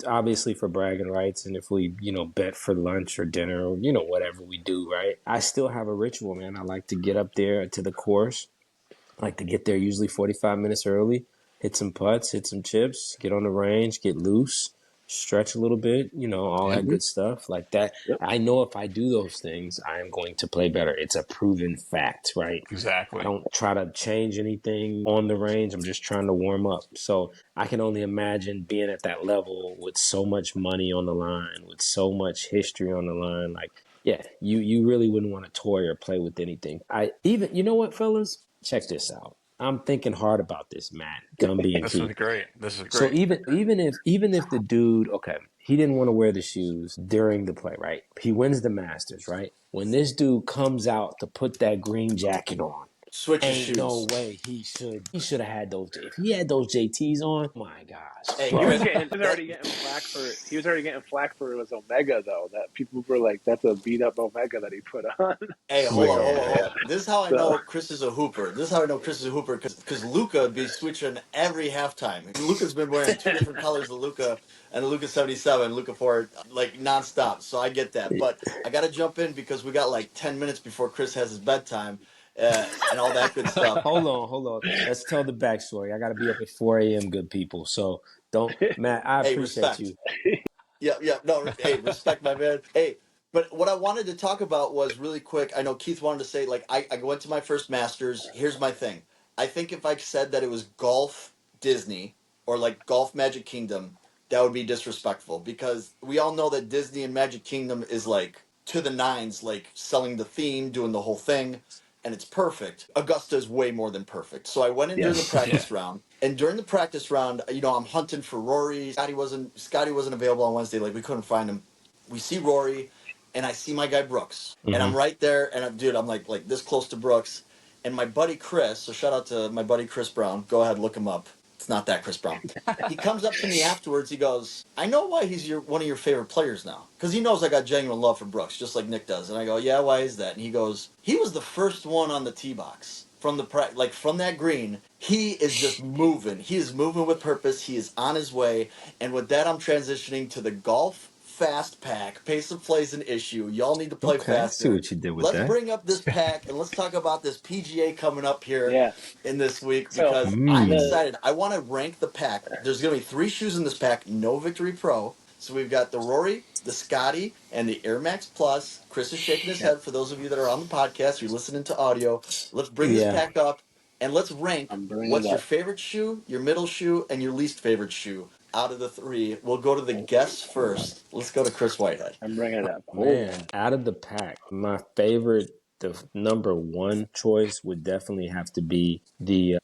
obviously for bragging rights, and if we, bet for lunch or dinner or, whatever we do, right? I still have a ritual, man. I like to get up there to the course. I like to get there usually 45 minutes early, hit some putts, hit some chips, get on the range, get loose, stretch a little bit, all Yeah. that good stuff like that. Yep. I know if I do those things, I am going to play better. It's a proven fact, right? I Exactly. don't try to change anything on the range. I'm just trying to warm up. So I can only imagine being at that level with so much money on the line, with so much history on the line. Like, yeah, you really wouldn't want to toy or play with anything. You know what, fellas? Check this out. I'm thinking hard about this, Matt, Gumby and This is Keith. great. This is So great. even if the dude, okay, he didn't want to wear the shoes during the play, right? He wins the Masters, right? When this dude comes out to put that green jacket on, Switch your ain't no shoes. way he should have had those. If he had those JTs on, my gosh, Hey, He bro. was Chris, getting he was that already getting flack for he was already getting flack for his Omega though. That people were like, that's a beat up Omega that he put on. Hey, hold on, hold on, Yeah. hold on. This is how I So know Chris is a hooper. This is how I know Chris is a hooper because Luca would be switching every halftime. Luca's been wearing two different colors, the Luca and the Luca 77, Luca 4, like nonstop. So I get that. But I got to jump in because we got like 10 minutes before Chris has his bedtime and all that good stuff. Hold on. Let's tell the backstory. I got to be up at 4 a.m. Good people. So don't, Matt. I Hey, appreciate respect. you. Yeah, yeah. No, hey, respect my man. Hey, but what I wanted to talk about was really quick. I know Keith wanted to say, like, I went to my first Masters. Here's my thing. I think if I said that it was golf Disney or like golf Magic Kingdom, that would be disrespectful because we all know that Disney and Magic Kingdom is like to the nines, like selling the theme, doing the whole thing, and it's perfect. Augusta is way more than perfect. So I went in during the yes. Yeah. practice round, and during the practice round, I'm hunting for Rory. Scotty wasn't available on Wednesday. Like we couldn't find him. We see Rory, and I see my guy Brooks, and Hmm. I'm right there, and I'm like this close to Brooks, and my buddy Chris. So shout out to my buddy Chris Brown. Go ahead, look him up. It's not that Chris Brown. He comes up to me afterwards. He goes, "I know why he's one of your favorite players now, because he knows I got genuine love for Brooks, just like Nick does." And I go, "Yeah, why is that?" And he goes, "He was the first one on the tee box from from that green. He is just moving. He is moving with purpose. He is on his way." And with that, I'm transitioning to the golf fast pack. Pace of play is an issue. Y'all need to play Okay, I see faster. what you did with Let's that. bring up this pack and let's talk about this PGA coming up here Yeah. in this week So because I'm Mm. the excited. I want to rank the pack. There's going to be 3 shoes in this pack, no Victory Pro. So we've got the Rory, the Scotty, and the Air Max Plus. Chris is shaking his yeah, head for those of you that are on the podcast, you're listening to audio. Let's bring this Yeah. pack up and let's rank I'm bringing it what's your up. favorite shoe, your middle shoe, and your least favorite shoe out of the 3. We'll go to the guests first. Let's go to Chris Whitehead. I'm bringing it up. Hold on. Man, out of the pack, my favorite, the number one choice would definitely have to be the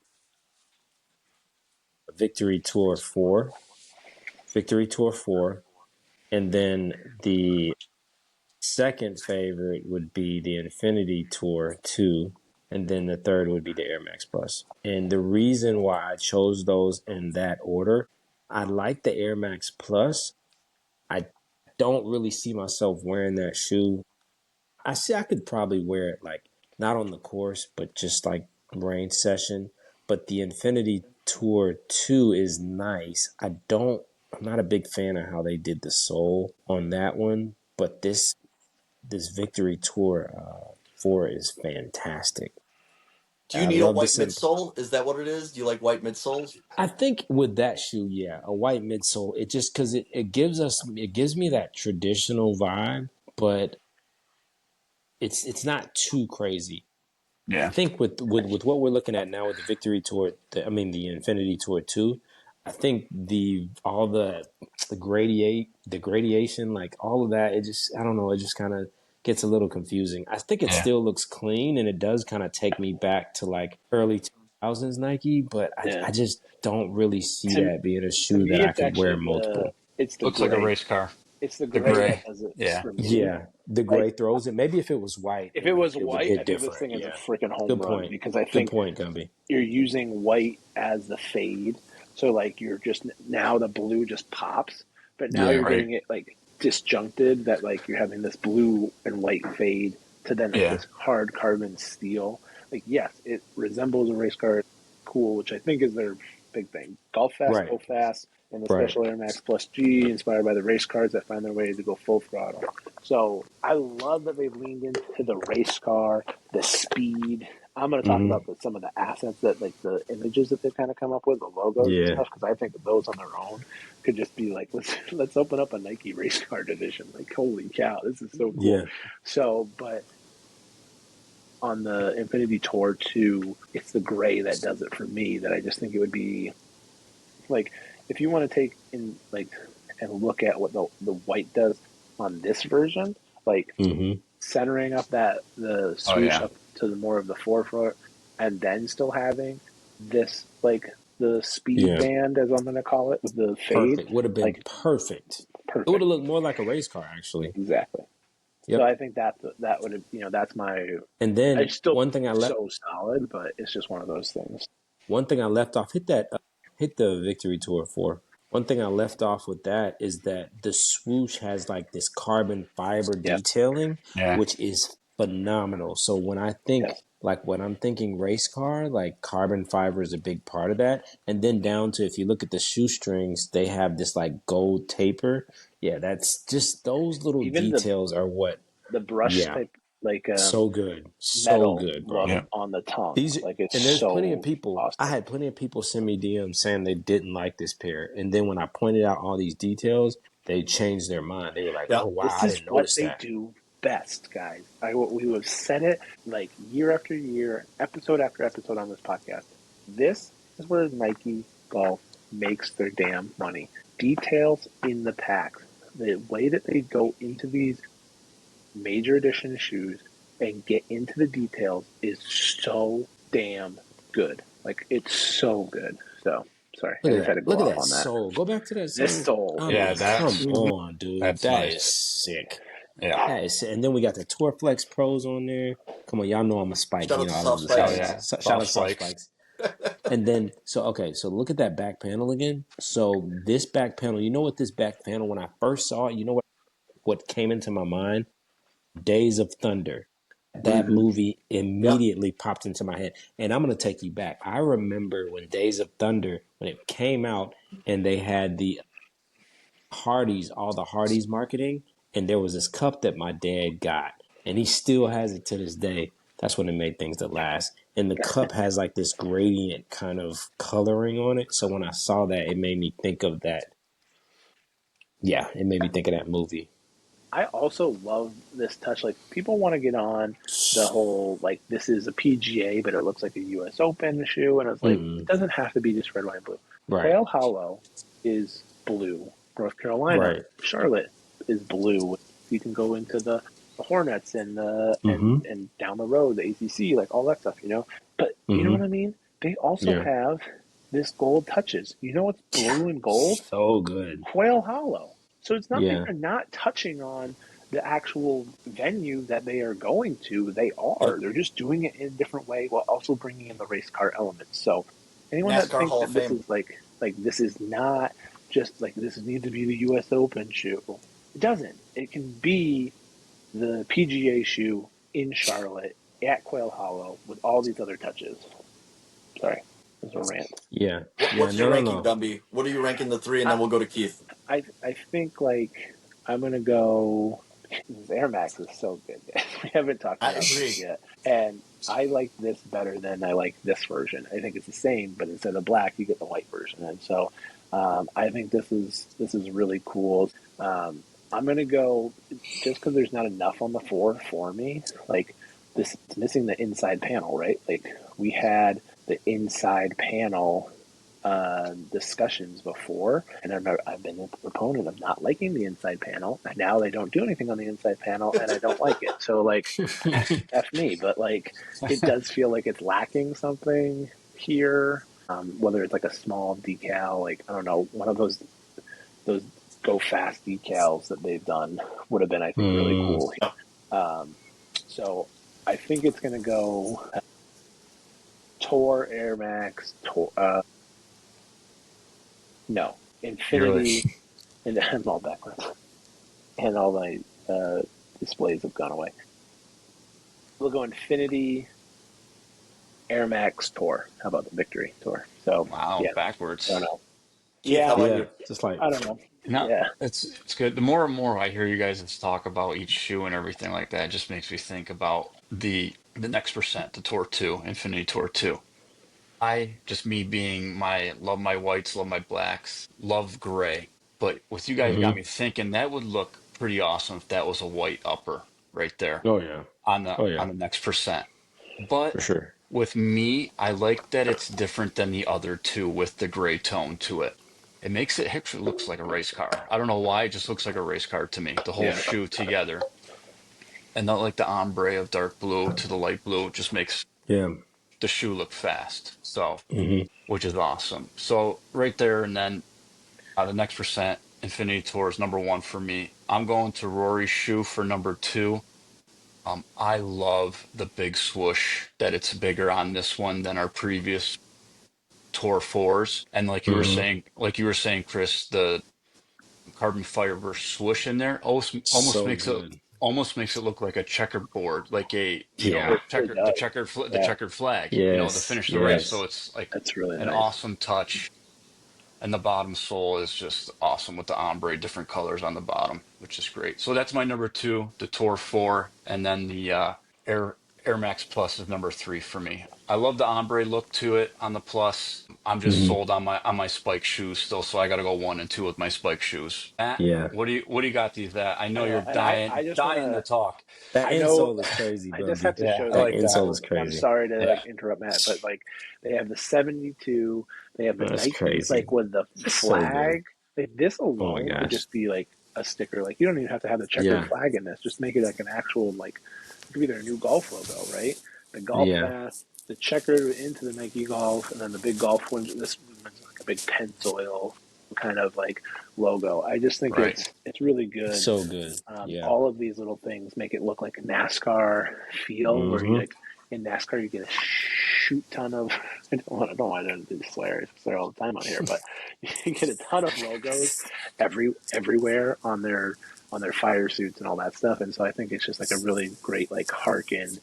Victory Tour 4. Victory Tour 4. And then the second favorite would be the Infinity Tour 2. and then the third would be the Air Max Plus. And the reason why I chose those in that order, I like the Air Max Plus. I don't really see myself wearing that shoe. I see I could probably wear it like not on the course, but just like range session. But the Infinity Tour 2 is nice. I'm not a big fan of how they did the sole on that one, but this Victory Tour 4 is fantastic. Do you I need a love the white simple. midsole? Is that what it is? Do you like white midsoles? I think with that shoe, yeah, a white midsole. It just because it gives me that traditional vibe, but it's not too crazy. I Yeah. think with what we're looking at now with the Victory Tour, the Infinity Tour 2, I think all the gradation, like all of that, it just I don't know, it just kind of gets a little confusing. I think it Yeah. still looks clean and it does kind of take me back to like early 2000s Nike, but Yeah. I just don't really see To, that being a to shoe that me, I it's could wear actually multiple. it's the Looks like a gray. race car. It's the The gray that gray. does it Yeah. for me. Yeah, the Like gray throws it. Maybe if it was white, if it was it would white, I hit think this different. thing is a Yeah, freaking home good run point. because I Good think point, Gumby. you're using white as the fade. So like you're just now the blue just pops, but now Yeah, you're Right. getting it like disjuncted that like you're having this blue and white fade to then like Yeah. this hard carbon steel. Like yes, it resembles a race car, cool, which I think is their big thing. Golf fast, right, go fast, and the right. Special Air Max Plus G, inspired by the race cars that find their way to go full throttle. So I love that they've leaned into the race car, the speed. I'm going to talk Hmm. about some of the assets that, like the images that they've kind of come up with, the logos and Yeah, stuff, because I think that those on their own could just be like, let's open up a Nike race car division. Like, holy cow, this is so cool. yeah. So, but on the Infinity Tour 2, it's the gray that does it for me. That I just think it would be like if you want to take in like and look at what the white does on this version, like Hmm. centering up the Oh swoosh yeah. up to the more of the forefoot, and then still having this like the speed Yeah. band, as I'm going to call it, with the fade, Perfect. Would have been like perfect. It would perfect, have looked more like a race car, actually. exactly. So Yep. I think that would have that's my. And I then still think they're so solid, but it's just one of those things. one thing I left off, hit the Victory Tour 4. One thing I left off with that is that the swoosh has like this carbon fiber Yeah. detailing, Yeah. which is phenomenal. So when I think Yes. like when I'm thinking race car, like carbon fiber is a big part of that. And then down to if you look at the shoestrings, they have this like gold taper. Yeah, that's just those little Even details are what. the brush Yeah, type like so good, so metal good, bro. look Yeah. on the tongue, These like it's and there's plenty of so people. I awesome. had plenty of people send me DMs saying they didn't like this pair, and then when I pointed out all these details, they changed their mind. They were like, Yeah. "Oh wow, This I is didn't what notice they that." do best, guys. We have said it like year after year, episode after episode on this podcast. This is where Nike Golf makes their damn money. Details in the packs. The way that they go into these major edition shoes and get into the details is so damn good. Like it's so good. So sorry, I Look at just had that! to go Look at off that on that. sole. Go back to that This sole. soul I Yeah. mean, is come That's on, dude. that's That is nice. sick. Yeah. That is sick. And then we got the Tour Flex Pros on there. Come on, y'all know I'm a spike. Shout You out know to I love Soft the Oh Spikes. spikes. yeah. Shout Soft out Soft spikes. Spikes. And then, so look at that back panel again. So this back panel, you know what this back panel, when I first saw it, you know what came into my mind? Days of Thunder. That mm-hmm. movie Yeah. immediately popped into my head. And I'm going to take you back. I remember when Days of Thunder, when it came out and they had the Hardee's, all the Hardee's marketing, and there was this cup that my dad got, and he still has it to this day. That's when it made things to last. And the cup has like this gradient kind of coloring on it. So when I saw that, it made me think of that. Yeah, it made me think of that movie. I also love this touch. Like people want to get on the whole like this is a PGA, but it looks like a U.S. Open shoe, and it's like it Mm-mm. doesn't have to be just red, white, and blue. Right, Quail Hollow is blue. North Carolina, right. Charlotte is blue. You can go into the Hornets and Mm-hmm. and down the road the ACC, like all that stuff, you know. But you know Mm-hmm. what I mean? They also Yeah. have this gold touches. You know what's blue and gold? So good. Quail Hollow. So it's not that Yeah. you're not touching on the actual venue that they are going to, they are. Yep. They're just doing it in a different way while also bringing in the race car elements. So anyone that NASCAR thinks Hall of that this Fame. is like this is not just like this needs to be the U.S. Open shoe, it doesn't. It can be the PGA shoe in Charlotte at Quail Hollow with all these other touches. Sorry, this is a rant. Yeah. What's your ranking, No. Dumby? What are you ranking the three, and then we'll go to Keith. I think like I'm gonna go. This Air Max is so good. We haven't talked I about agree. this yet, and I like this better than I like this version. I think it's the same, but instead of black, you get the white version, and so I think this is really cool. I'm gonna go just because there's not enough on the four for me. Like this, it's missing the inside panel, right? Like we had the inside panel discussions before, and I've been a proponent of not liking the inside panel. And now they don't do anything on the inside panel, and I don't like it. So like, f me. But like, it does feel like it's lacking something here. Whether it's like a small decal, like I don't know, one of those go fast decals that they've done would have been, I think, really cool. So I think it's going to go Tour Air Max Tour. No, Infinity, and I'm all backwards, and all my displays have gone away. We'll go Infinity, Air Max Tour. How about the Victory Tour? So Wow, yeah, backwards. I don't know. Keith, how about Yeah. you? Just like I don't know. No, Yeah, it's good. The more and more I hear you guys talk about each shoe and everything like that, it just makes me think about the next percent, the Tour 2, Infinity Tour 2. I just me being my love my whites, love my blacks, love gray. But with you guys got me thinking that would look pretty awesome if that was a white upper right there oh yeah. Oh yeah. on the next percent. For But sure. with me, I like that it's different than the other two with the gray tone to it. It makes it actually looks like a race car. I don't know why, it just looks like a race car to me. The whole yeah, shoe together. And not like the ombre of dark blue to the light blue just makes Yeah. the shoe look fast. So, hmm which is awesome. So right there, and then the next percent, Infinity Tour is number one for me. I'm going to Rory's shoe for number two. I love the big swoosh that it's bigger on this one than our previous Tour fours. And like you were saying, Chris, the carbon fiber swoosh in there So good. almost makes it look like a checkerboard, like a Yeah. it really does. the Yeah, checkered flag, to Yes. finish the race. So Yes. it's like that's really an nice. awesome touch. And the bottom sole is just awesome with the ombre, different colors on the bottom, which is great. So that's my number two, the Tour 4, and then the Air Air Max Plus is number three for me. I love the ombre look to it on the Plus. I'm just hmm sold on my spike shoes still, so I got to go 1 and 2 with my spike shoes. Matt, Yeah. what do you got these at? I I know you're know, and I just want dying to to. talk. That I know. insole is crazy, I just have Bumby. to Yeah, show I That these like that. insole is people. I'm crazy. sorry to Yeah, like interrupt Matt, but like they have the 72, they have the That's Nikes crazy. like with the So good. flag. Like this Oh my alone could gosh. just be like a sticker. Like you don't even have to have the checkered Yeah. flag in this. Just make it like an actual like it could be their new golf logo, right? The golf Yeah. mask, the checkered into the Nike Golf, and then the big golf one. This one's like a big Pennzoil kind of like logo. I just think right. it's really good. So good. Yeah. All of these little things make it look like a NASCAR feel, where you hmm like in NASCAR you get a shoot ton of. I don't want to swear. I swear all the time on here, but you get a ton of logos everywhere on their fire suits and all that stuff. And so I think it's just like a really great like harken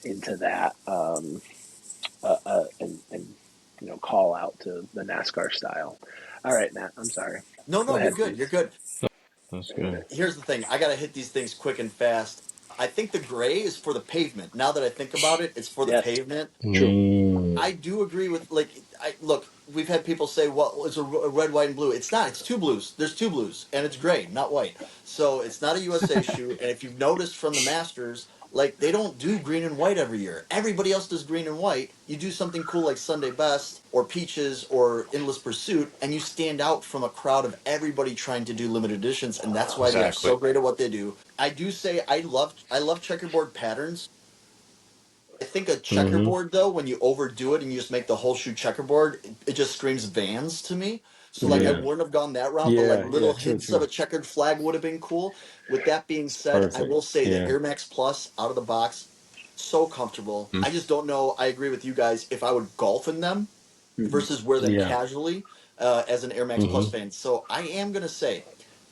into that and call out to the NASCAR style. All right, Matt. I'm sorry. No, Go you're ahead, good. please. You're good. That's good. Here's the thing. I got to hit these things quick and fast. I think the gray is for the pavement. Now that I think about it, it's for the Yes, pavement. true. I do agree with look. We've had people say, "Well, it's a red, white, and blue." It's not. It's two blues. There's two blues, and it's gray, not white. So it's not a USA shoe. And if you've noticed from the Masters, like they don't do green and white every year. Everybody else does green and white. You do something cool like Sunday Best or Peaches or Endless Pursuit, and you stand out from a crowd of everybody trying to do limited editions, and that's why they're so Exactly. great at what they do. I do say I love checkerboard patterns. I think a hmm checkerboard though, when you overdo it and you just make the whole shoe checkerboard, it just screams Vans to me. So like I Yeah. wouldn't have gone that route, but like Yeah. little True. hints of True. a checkered flag would have been cool. With that being said, I Perfect. will say the Yeah. Air Max Plus out of the box, so comfortable. I just don't know. I agree with you guys. If I would golf in them Mhm. versus wear them Yeah. casually as an Air Max Plus Mm-hmm. fan. So I am gonna say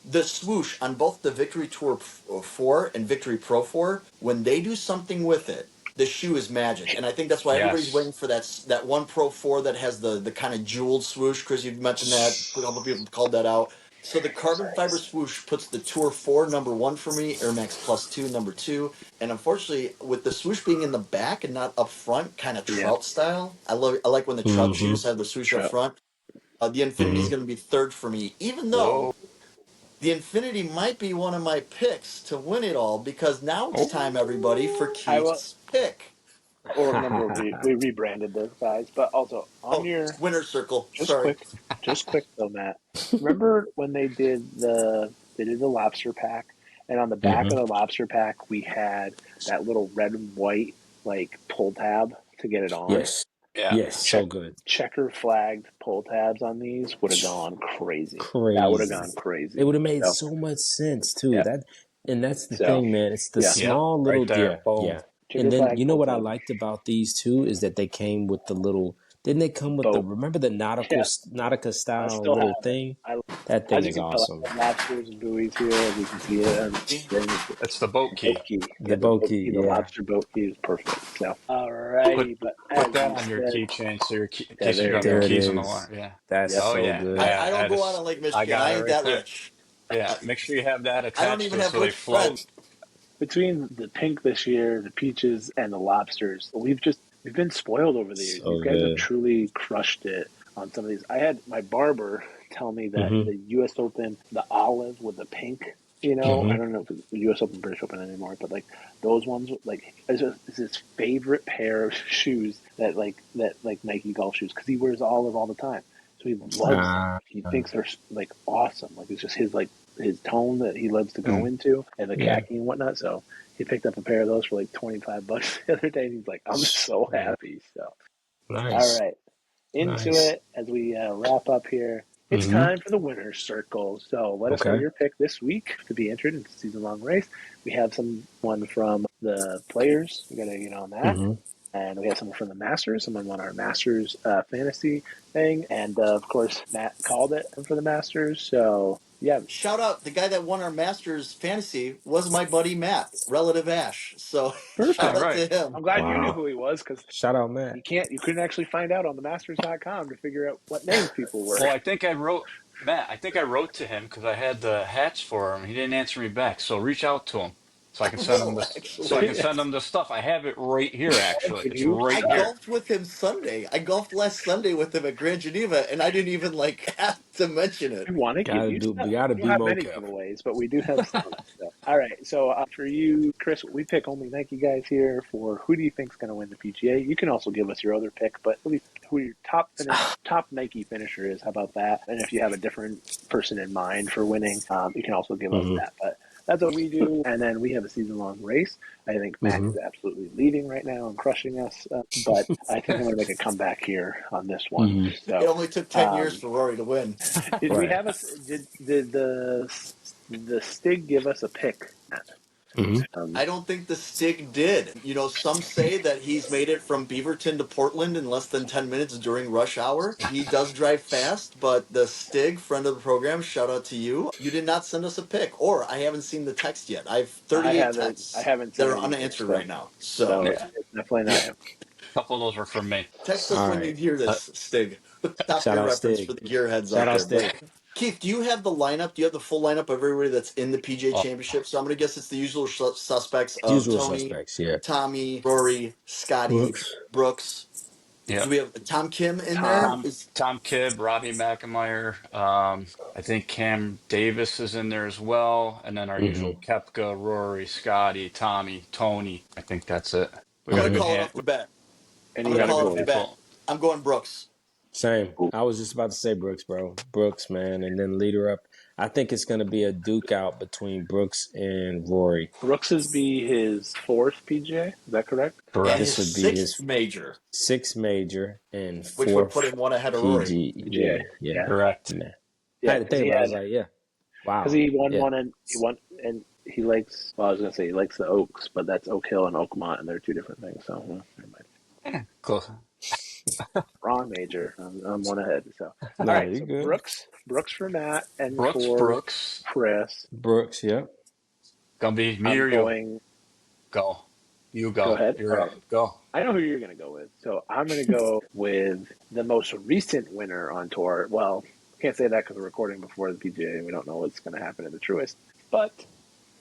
the swoosh on both the Victory Tour 4 and Victory Pro 4, when they do something with it, the shoe is magic. And I think that's why everybody's Yes. waiting for that one Pro 4 that has the kind of jeweled swoosh. Chris, you've mentioned that. A couple people called that out. So the carbon fiber swoosh puts the Tour 4 number one for me, Air Max Plus 2 number two. And unfortunately, with the swoosh being in the back and not up front, kind of Yeah, trout style, I like when the trout Mm-hmm. shoes have the swoosh up true. front. The Infinity is Mm-hmm. going to be third for me, even though Whoa. the Infinity might be one of my picks to win it all because now it's time, everybody, for Oh. I will. Keith's pick. Well, remember we rebranded those guys, but also on Oh, your winner circle. just Sorry. quick though, Matt. Remember when they did the lobster pack, and on the back Mm-hmm. of the lobster pack we had that little red and white like pull tab to get it on. Yes. Yeah. Yes. So Check good. checker flagged pull tabs on these would have gone crazy. That would have Crazy. gone It crazy. would have made So so much sense too. yeah. That's the So thing, man. It's the yeah. Yep. small Right little, there. yeah, Boom. yeah. Checker And then flag you know pull what I tab. liked about these two is that they came with the little. Didn't they come with the? Boat. Remember the Yeah. Nautica I style still have little it. thing? I, That as thing you is can tell, awesome. I have lobsters and buoys here, as you can see it on the thing. It's It's the boat the boat key. key. The Yeah, the boat Boki, key, the yeah. lobster boat key is perfect. So, Put alrighty, but put as that you on your said, keychain so in yeah, case you there you drop your There go. it keys on the is. water. Yeah. That's Yep. Oh so yeah. good. I Yeah. don't go out on Lake I Michigan. got I it ain't right that there. rich. Yeah. Make sure you have that I don't attached even to it have so they rich float. friends. Between the pink this year, the peaches, and the lobsters, we've been spoiled over the years. These So guys have good. truly crushed it on some of these. I had my barber tell me that Mm-hmm. the U.S. Open, the olive with the pink, I Mm-hmm. don't know if it's the U.S. Open, British Open anymore, but like those ones, like it's his favorite pair of shoes that Nike golf shoes because he wears olive all the time, so he loves them. Uh, He thinks they're like awesome. Like it's just his tone that he loves to go Mm. into, and the yeah. khaki and whatnot. So he picked up a pair of those for like $25 the other day, and he's like, "I'm so Yeah. happy." So, all Nice. right, into Nice. it as we wrap up here. It's Mm-hmm. time for the winner's circle. So let us know Okay. your pick this week to be entered into the season-long race. We have someone from the players. We got to get on that. Mm-hmm. And we have someone from the Masters, someone on our Masters fantasy thing. And of course, Matt called it for the Masters. So, yeah, Shout out the guy that won our Masters fantasy was my buddy Matt, relative Ash. So shout All perfect. out right. to him. I'm glad you knew Wow. who he was because Shout out Matt. you couldn't actually find out on the masters.com to figure out what names people were. Well, Matt, I think I wrote to him because I had the hats for him. He didn't answer me back. So reach out to him so I I can send him will this so I actually. can send him the stuff. I have it right here, actually. Can It's you? right I here. golfed with him Sunday. I golfed last Sunday with him at Grand Geneva, and I didn't even like have to mention it. We want to give you We stuff. gotta We don't be have many mocap. giveaways, but we do have some. So. All right. So for you, Chris, we pick only Nike guys here for who do you think is going to win the PGA. You can also give us your other pick, but at least who your top Nike finisher is. How about that? And if you have a different person in mind for winning, you can also give us Mm-hmm. that. But that's what we do. And then we have a season-long race. I think Matt Mm-hmm. is absolutely leading right now and crushing us. But I think I'm going to make a comeback here on this one. Mm-hmm. It So. only took 10 years for Rory to win. Did we Right. have us? Did the Stig give us a pick? Mm-hmm. Um, I don't think the Stig did. You know, some say that he's made it from Beaverton to Portland in less than 10 minutes during rush hour. He does drive fast, but the Stig, friend of the program, shout out to you. You did not send us a pick, or I haven't seen the text yet. I have I 38 haven't. I texts haven't that seen are it either. unanswered So, right now. So, so Yeah. it's definitely not yeah. him. A couple of those were from me. Text us All when you right. hear Uh, this, Stig. Top Shout Gear out reference for Stig. the gearheads Shout out out there. But Stig. Keith, do you have the lineup? Do you have the full lineup of everybody that's in the PGA oh, Championship? So I'm going to guess it's the usual suspects of Usual Tony, suspects, yeah. Tommy, Rory, Scotty, Brooks. Brooks. yeah. Do we have Tom Kim in there? Tom. Tom Kidd, Robbie McIntyre. I think Cam Davis is in there as well, and then our Mm-hmm. usual Kepka, Rory, Scotty, Tommy, Tony. I think that's it. We I'm got going a to good Mm-hmm. call it hand. off the bat. And I'm you We going to got got a a call it good off the goalie. bat. handful. I'm going Brooks. Same. I was just about to say Brooks, bro. Brooks, man, and then leader up. I think it's going to be a duke out between Brooks and Rory. Brooks is be his 4th PGA. Is that correct? And This his would be 6th his major, 6th major and which would put 4th him one ahead of Rory. PG. PGA. Yeah. Correct. Man. I Yeah, had to because think he about it. I was had like, yeah. Wow. because he won Yeah. one and he likes. Well, I was gonna say he likes the Oaks, but that's Oak Hill and Oakmont, and they're 2 different things. So never mind. Close. Wrong major. I'm one ahead. So all No, right. you're So good. Brooks for Matt and for Brooks. Chris. Brooks, yep. Gonna be me I'm or you. going. Go. You Go go. ahead. All You're right. up. Go. I know who you're going to go with. So I'm going to go with the most recent winner on tour. Well, can't say that because we're recording before the PGA and we don't know what's going to happen at the Truist. But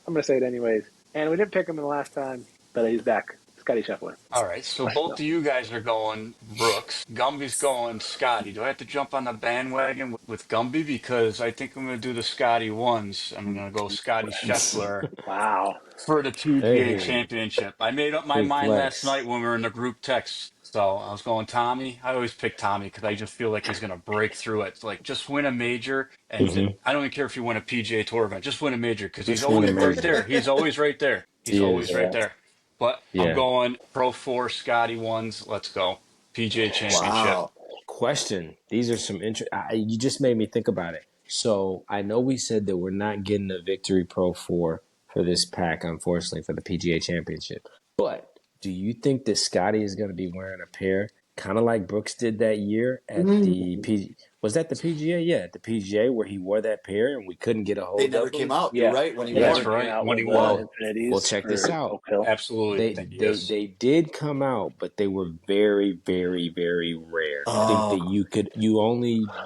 I'm going to say it anyways. And we didn't pick him the last time, but he's back. Scotty Scheffler. All right. So both of you guys are going Brooks. Gumby's going Scotty. Do I have to jump on the bandwagon with Gumby? Because I think I'm going to do the Scotty ones. I'm going to go Scotty Scheffler Wow. for the PGA Hey, Championship. I made up my big mind last flex. night when we were in the group text. So I was going Tommy. I always pick Tommy because I just feel like he's going to break through it. Like just win a major, and Mm-hmm. I don't even care if you win a PGA Tour event. Just win a major because he's Just win a always right major. there. He's always right there. He's He always is. right Yeah. there. But I'm Yeah. going Pro 4 Scotty ones. Let's go. PGA Championship. Wow. Question. These are some you just made me think about it. So I know we said that we're not getting a Victory Pro 4 for this pack, unfortunately, for the PGA Championship. But do you think that Scotty is going to be wearing a pair, kind of like Brooks did that year at the Mm. PGA? Was that the PGA? Yeah, at the PGA where he wore that pair and we couldn't get a They hold never of came him. out. You're Yeah. right when he They Yeah. never That's won. came right. out When with he the won. Well, Infinities check this for out. Oak Hill. Absolutely. Yes. They did come out, but they were very, very, very rare. I think that Oh,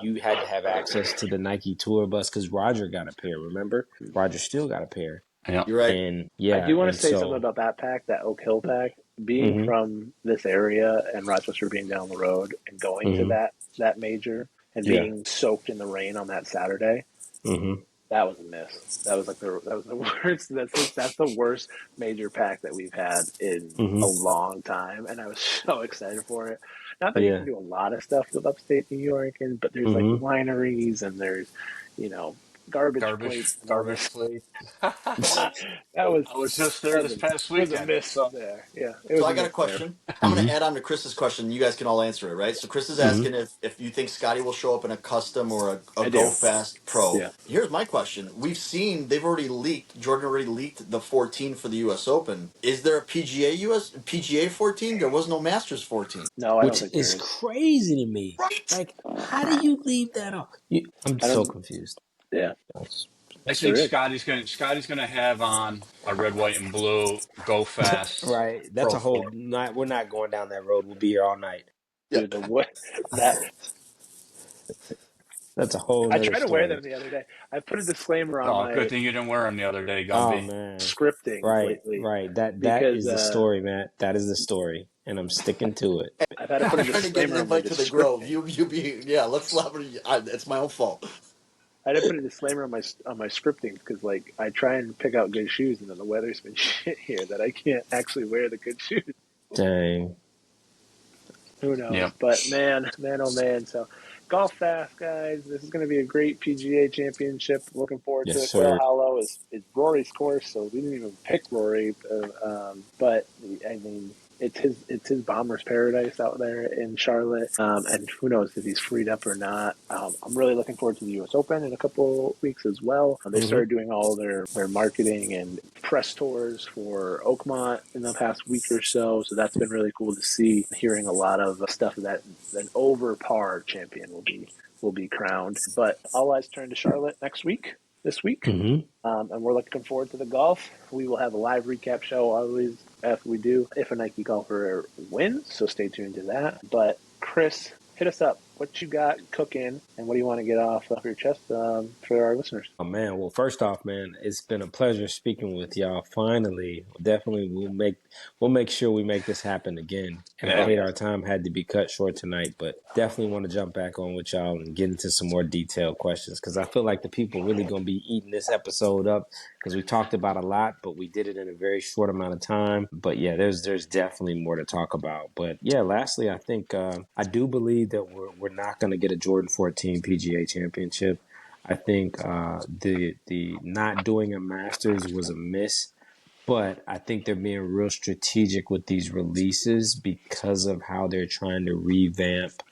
you had to have access to the Nike Tour bus because Roger got a pair. Remember, Roger still got a pair, Yeah. you're right. and I yeah, do want to and say something so about that pack, that Oak Hill pack. Being hmm from this area and Rochester being down the road and going to hmm that major and yeah, being soaked in the rain on that Saturday, hmm that was a miss. That was the worst. That's the worst major pack that we've had in hmm a long time, and I was so excited for it. Not that you can yeah, do a lot of stuff with upstate New York, but there's like hmm wineries and there's you know garbage plates and all this. Garbage plate. That, that was I was just there this past was a weekend. miss So there. Yeah, it So was a I got a miss there. question. I'm going hmm to add on to Chris's question. You guys can all answer it, right? So Chris is hmm asking if you think Scotty will show up in a custom or a I Go do. Fast Pro. Yeah. Here's my question. We've seen they've already leaked. Jordan already leaked the 14 for the U.S. Open. Is there a PGA 14? There was no Masters 14. No, I don't which think there is is. crazy to me. Right. Like, how do you leave that off? I'm I so don't. confused. Yeah, I think there is. Scotty's gonna have on a red, white, and blue Go Fast Right, that's Pro a whole 4. night. We're not going down that road. We'll be here all night. Yeah. Dude, the what that That's a whole I nother tried to wear story. them the other day. I put a disclaimer on Oh, good my thing you didn't wear them the other day, Oh Gumby. man. scripting Right, lately right. That because is the story, Matt. That is the story, and I'm sticking to it. I've had to put I'm a trying to get an disclaimer on my invite to the Grove. scripting. You be yeah. Let's love it. It's my own fault. I had to put a disclaimer on my scripting because like I try and pick out good shoes and then the weather's been shit here that I can't actually wear the good shoes. Dang. Who knows? Yep. But man, oh man. So golf fast, guys. This is going to be a great PGA championship. Looking forward to Yes, it. Quail sir. Hollow is Rory's course, so we didn't even pick Rory. But I mean, it's his bomber's paradise out there in Charlotte. And who knows if he's freed up or not. I'm really looking forward to the U.S. Open in a couple weeks as well. They Mm-hmm. started doing all their marketing and press tours for Oakmont in the past week or so. So that's been really cool to see. Hearing a lot of stuff that an over par champion will be crowned. But all eyes turn to Charlotte this week. Mm-hmm. And we're looking forward to the golf. We will have a live recap show always after we do if a Nike golfer wins, so stay tuned to that. But Chris, hit us up. What you got cooking, and what do you want to get off your chest for our listeners? Oh man, well first off, man, it's been a pleasure speaking with y'all. Finally, definitely we'll make sure we make this happen again. And I Yeah. hate our time had to be cut short tonight, but definitely want to jump back on with y'all and get into some more detailed questions because I feel like the people really gonna be eating this episode up because we talked about a lot, but we did it in a very short amount of time. But yeah, there's definitely more to talk about. But yeah, lastly, I think I do believe that we're we're not going to get a Jordan 14 PGA Championship. I think the not doing a Masters was a miss, but I think they're being real strategic with these releases because of how they're trying to revamp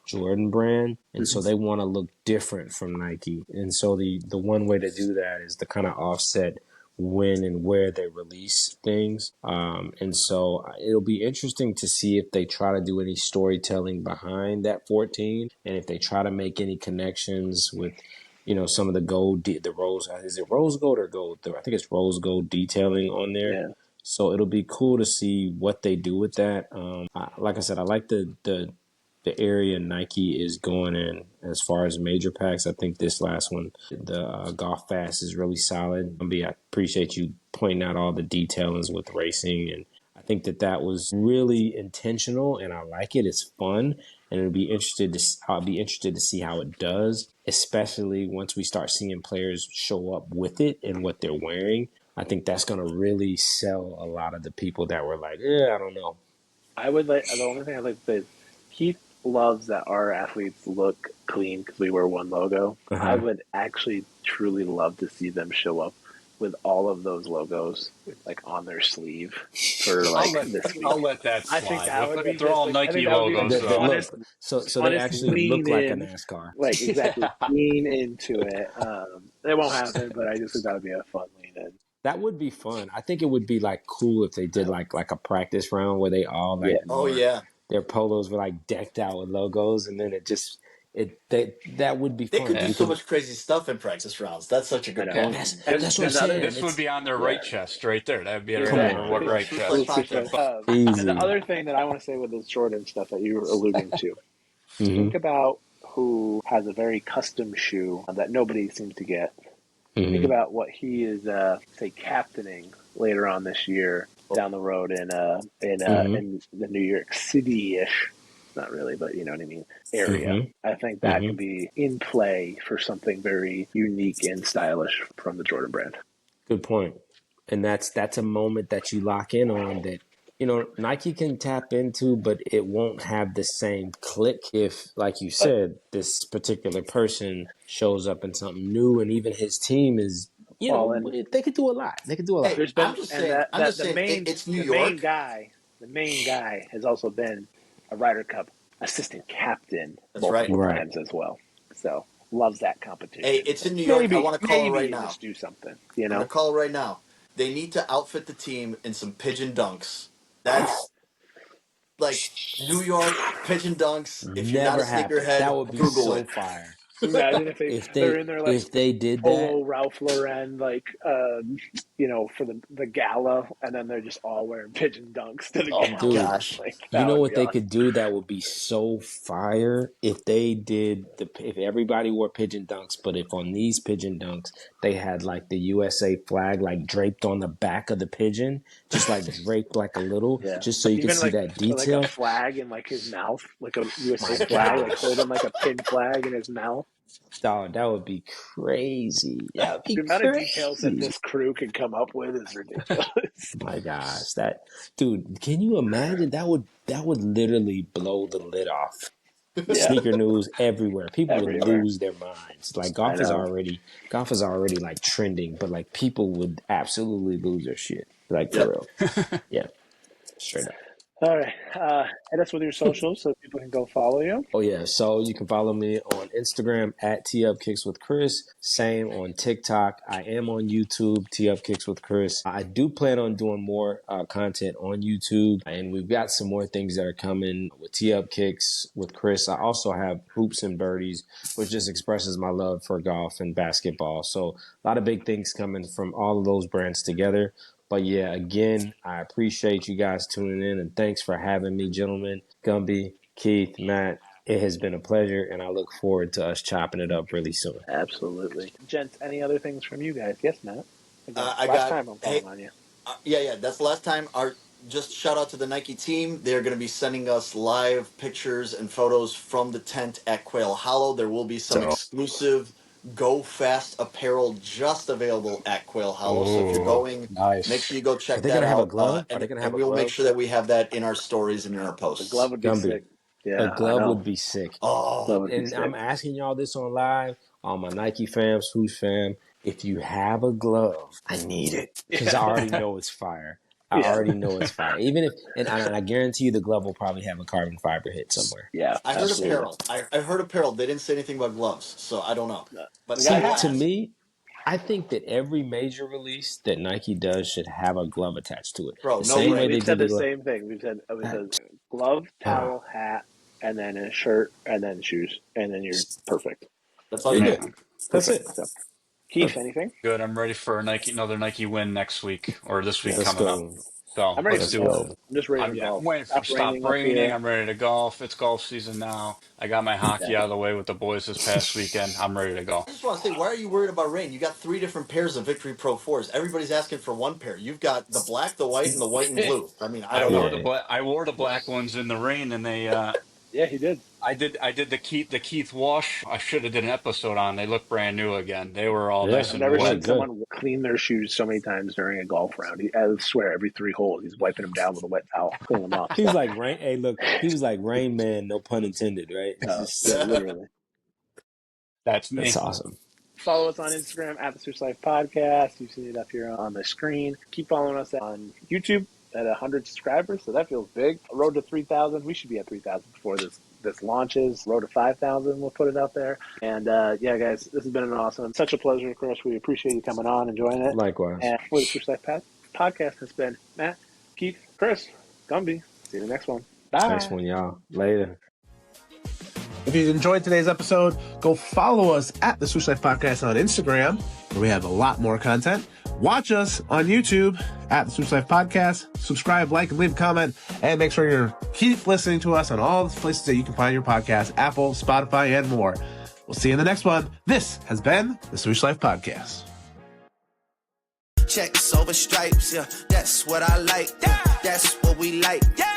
Jordan brand, and so they want to look different from Nike. And so the one way to do that is to kind of offset when and where they release things. And so it'll be interesting to see if they try to do any storytelling behind that 14, and if they try to make any connections with, some of the gold, the rose. Is it rose gold or gold? I think it's rose gold detailing on there. Yeah. So it'll be cool to see what they do with that. Like I said, I like the area Nike is going in as far as major packs. I think this last one, the Golf Fast, is really solid. I appreciate you pointing out all the detailings with racing, and I think that was really intentional, and I like it. It's fun, and I'll be interested to see how it does, especially once we start seeing players show up with it and what they're wearing. I think that's going to really sell a lot of the people that were like, I don't know. The only thing I'd like to say is Keith loves that our athletes look clean because we wear one logo. I would actually truly love to see them show up with all of those logos like on their sleeve for like this week. I'll let that slide. I think that would be they're all Nike logos. So they actually look like a NASCAR. Like exactly, lean into it. It won't happen, but I just think that would be a fun lean in. That would be fun. I think it would be like cool if they did like a practice round where they all their polos were like decked out with logos, and then that would be fun. They could do so much crazy stuff in practice rounds. That's such a good point. That's what I'm saying. This would be on their right chest right there. That would be right chest. And the other thing that I want to say with the Jordan stuff that you were alluding to, think about who has a very custom shoe that nobody seems to get. Think about what he is, say, captaining later on this year down the road in the New York City-ish, not really, but you know what I mean, area. I think that could be in play for something very unique and stylish from the Jordan brand. Good point. And that's a moment that you lock in on that, Nike can tap into, but it won't have the same click if, like you said, this particular person shows up in something new, and even his team is, they could do a lot. They could do a lot. There's been, it's New York. The main guy has also been a Ryder Cup assistant captain multiple times as well. So loves that competition. Hey, it's in New York. I want to call it right now. Just do something. I'm going to call it right now. They need to outfit the team in some pigeon dunks. That's like New York pigeon dunks. If you're not a sneakerhead, that would be Google so it. fire. Imagine if they're in there like if they did polo that, Ralph Lauren, like for the gala, and then they're just all wearing pigeon dunks to the gala. Dude, gosh, you know what they could do that would be so fire if they did if everybody wore pigeon dunks, but if on these pigeon dunks they had like the USA flag like draped on the back of the pigeon, just like draped like a little, just so you can see that detail. Like a flag in like his mouth, like a USA flag, like holding like a pin flag in his mouth. Dog, that would be crazy. That would be the amount of details that this crew can come up with is ridiculous. My gosh, dude, can you imagine? That would literally blow the lid off. Sneaker news everywhere. People would lose their minds. Like golf is already like trending, but like people would absolutely lose their shit. Like for real. Yeah. Straight up. All right. Hit us with your socials so people can go follow you. Oh, yeah. So you can follow me on Instagram at TUpKicksWithChris. Same on TikTok. I am on YouTube, TUpKicksWithChris. I do plan on doing more content on YouTube, and we've got some more things that are coming with TUpKicksWithChris. I also have Hoops and Birdies, which just expresses my love for golf and basketball. So a lot of big things coming from all of those brands together. But yeah, again, I appreciate you guys tuning in, and thanks for having me, gentlemen. Gumby, Keith, Matt, it has been a pleasure, and I look forward to us chopping it up really soon. Absolutely. Gents, any other things from you guys? Yes, Matt? Last time I'm calling on you. Yeah, that's the last time. Just shout out to the Nike team. They're going to be sending us live pictures and photos from the tent at Quail Hollow. There will be some exclusive Go Fast apparel just available at Quail Hollow. So if you're going, make sure you go check that out. Are they going to have a glove? And we'll make sure that we have that in our stories and in our posts. The glove would be sick. Yeah, A glove would be sick. Oh, And I'm asking y'all this on live, all my Nike fam, Swoosh fam. If you have a glove, I need it because I already know it's fire. I already know it's fire. Even if, and I guarantee you, the glove will probably have a carbon fiber hit somewhere. Yeah, I heard apparel. I heard apparel. They didn't say anything about gloves, so I don't know. But see, to me, I think that every major release that Nike does should have a glove attached to it. Bro, The no same way. way they We've did said the the glove. same thing. We've said it was glove, towel, hat, and then a shirt, and then shoes, and then you're perfect. That's all You're you good. need. That's it. So, Keith, anything? Good. I'm ready for another Nike win next week or this week Let's coming up. go. So I'm ready let's for Let's do it. golf. go. I'm just ready for I'm golf. waiting for Stop stop raining up raining. here. I'm ready to golf. It's golf season now. I got my hockey Yeah. out of the way with the boys this past weekend. I'm ready to go. I just want to say, why are you worried about rain? You got 3 different pairs of Victory Pro 4s. Everybody's asking for one pair. You've got the black, the white, and the white and blue. I mean, I don't know. Yeah. I wore the black ones in the rain, and they Yeah, he did. I did the Keith wash. I should have did an episode on. They look brand new again. They were all Yeah. nice I've and never They wet. look seen good. someone clean their shoes so many times during a golf round. I swear, every 3 holes, he's wiping them down with a wet towel, cleaning them off. He was like Rain. Hey, look, he was like Rain Man, no pun intended, right? Yeah, literally. That's That's me. awesome. Follow us on Instagram at the Swoosh Life Podcast. You see it up here on the screen. Keep following us on YouTube at 100 subscribers, so that feels big. Road to 3,000. We should be at 3,000 before this launches. Road to 5,000. We'll put it out there. And yeah, guys, this has been an awesome, such a pleasure, Chris. We appreciate you coming on, enjoying it. Likewise. And for the Swoosh Life Podcast has been Matt, Keith, Chris, Gumby. See you in the next one. Bye. Next one, y'all. Later. If you enjoyed today's episode, go follow us at the Swoosh Life Podcast on Instagram, where we have a lot more content. Watch us on YouTube at the Swoosh Life Podcast. Subscribe, like, and leave a comment. And make sure you keep listening to us on all the places that you can find your podcast, Apple, Spotify, and more. We'll see you in the next one. This has been the Swoosh Life Podcast. Checks over stripes, yeah, that's what I like. Yeah, that's what we like. Yeah.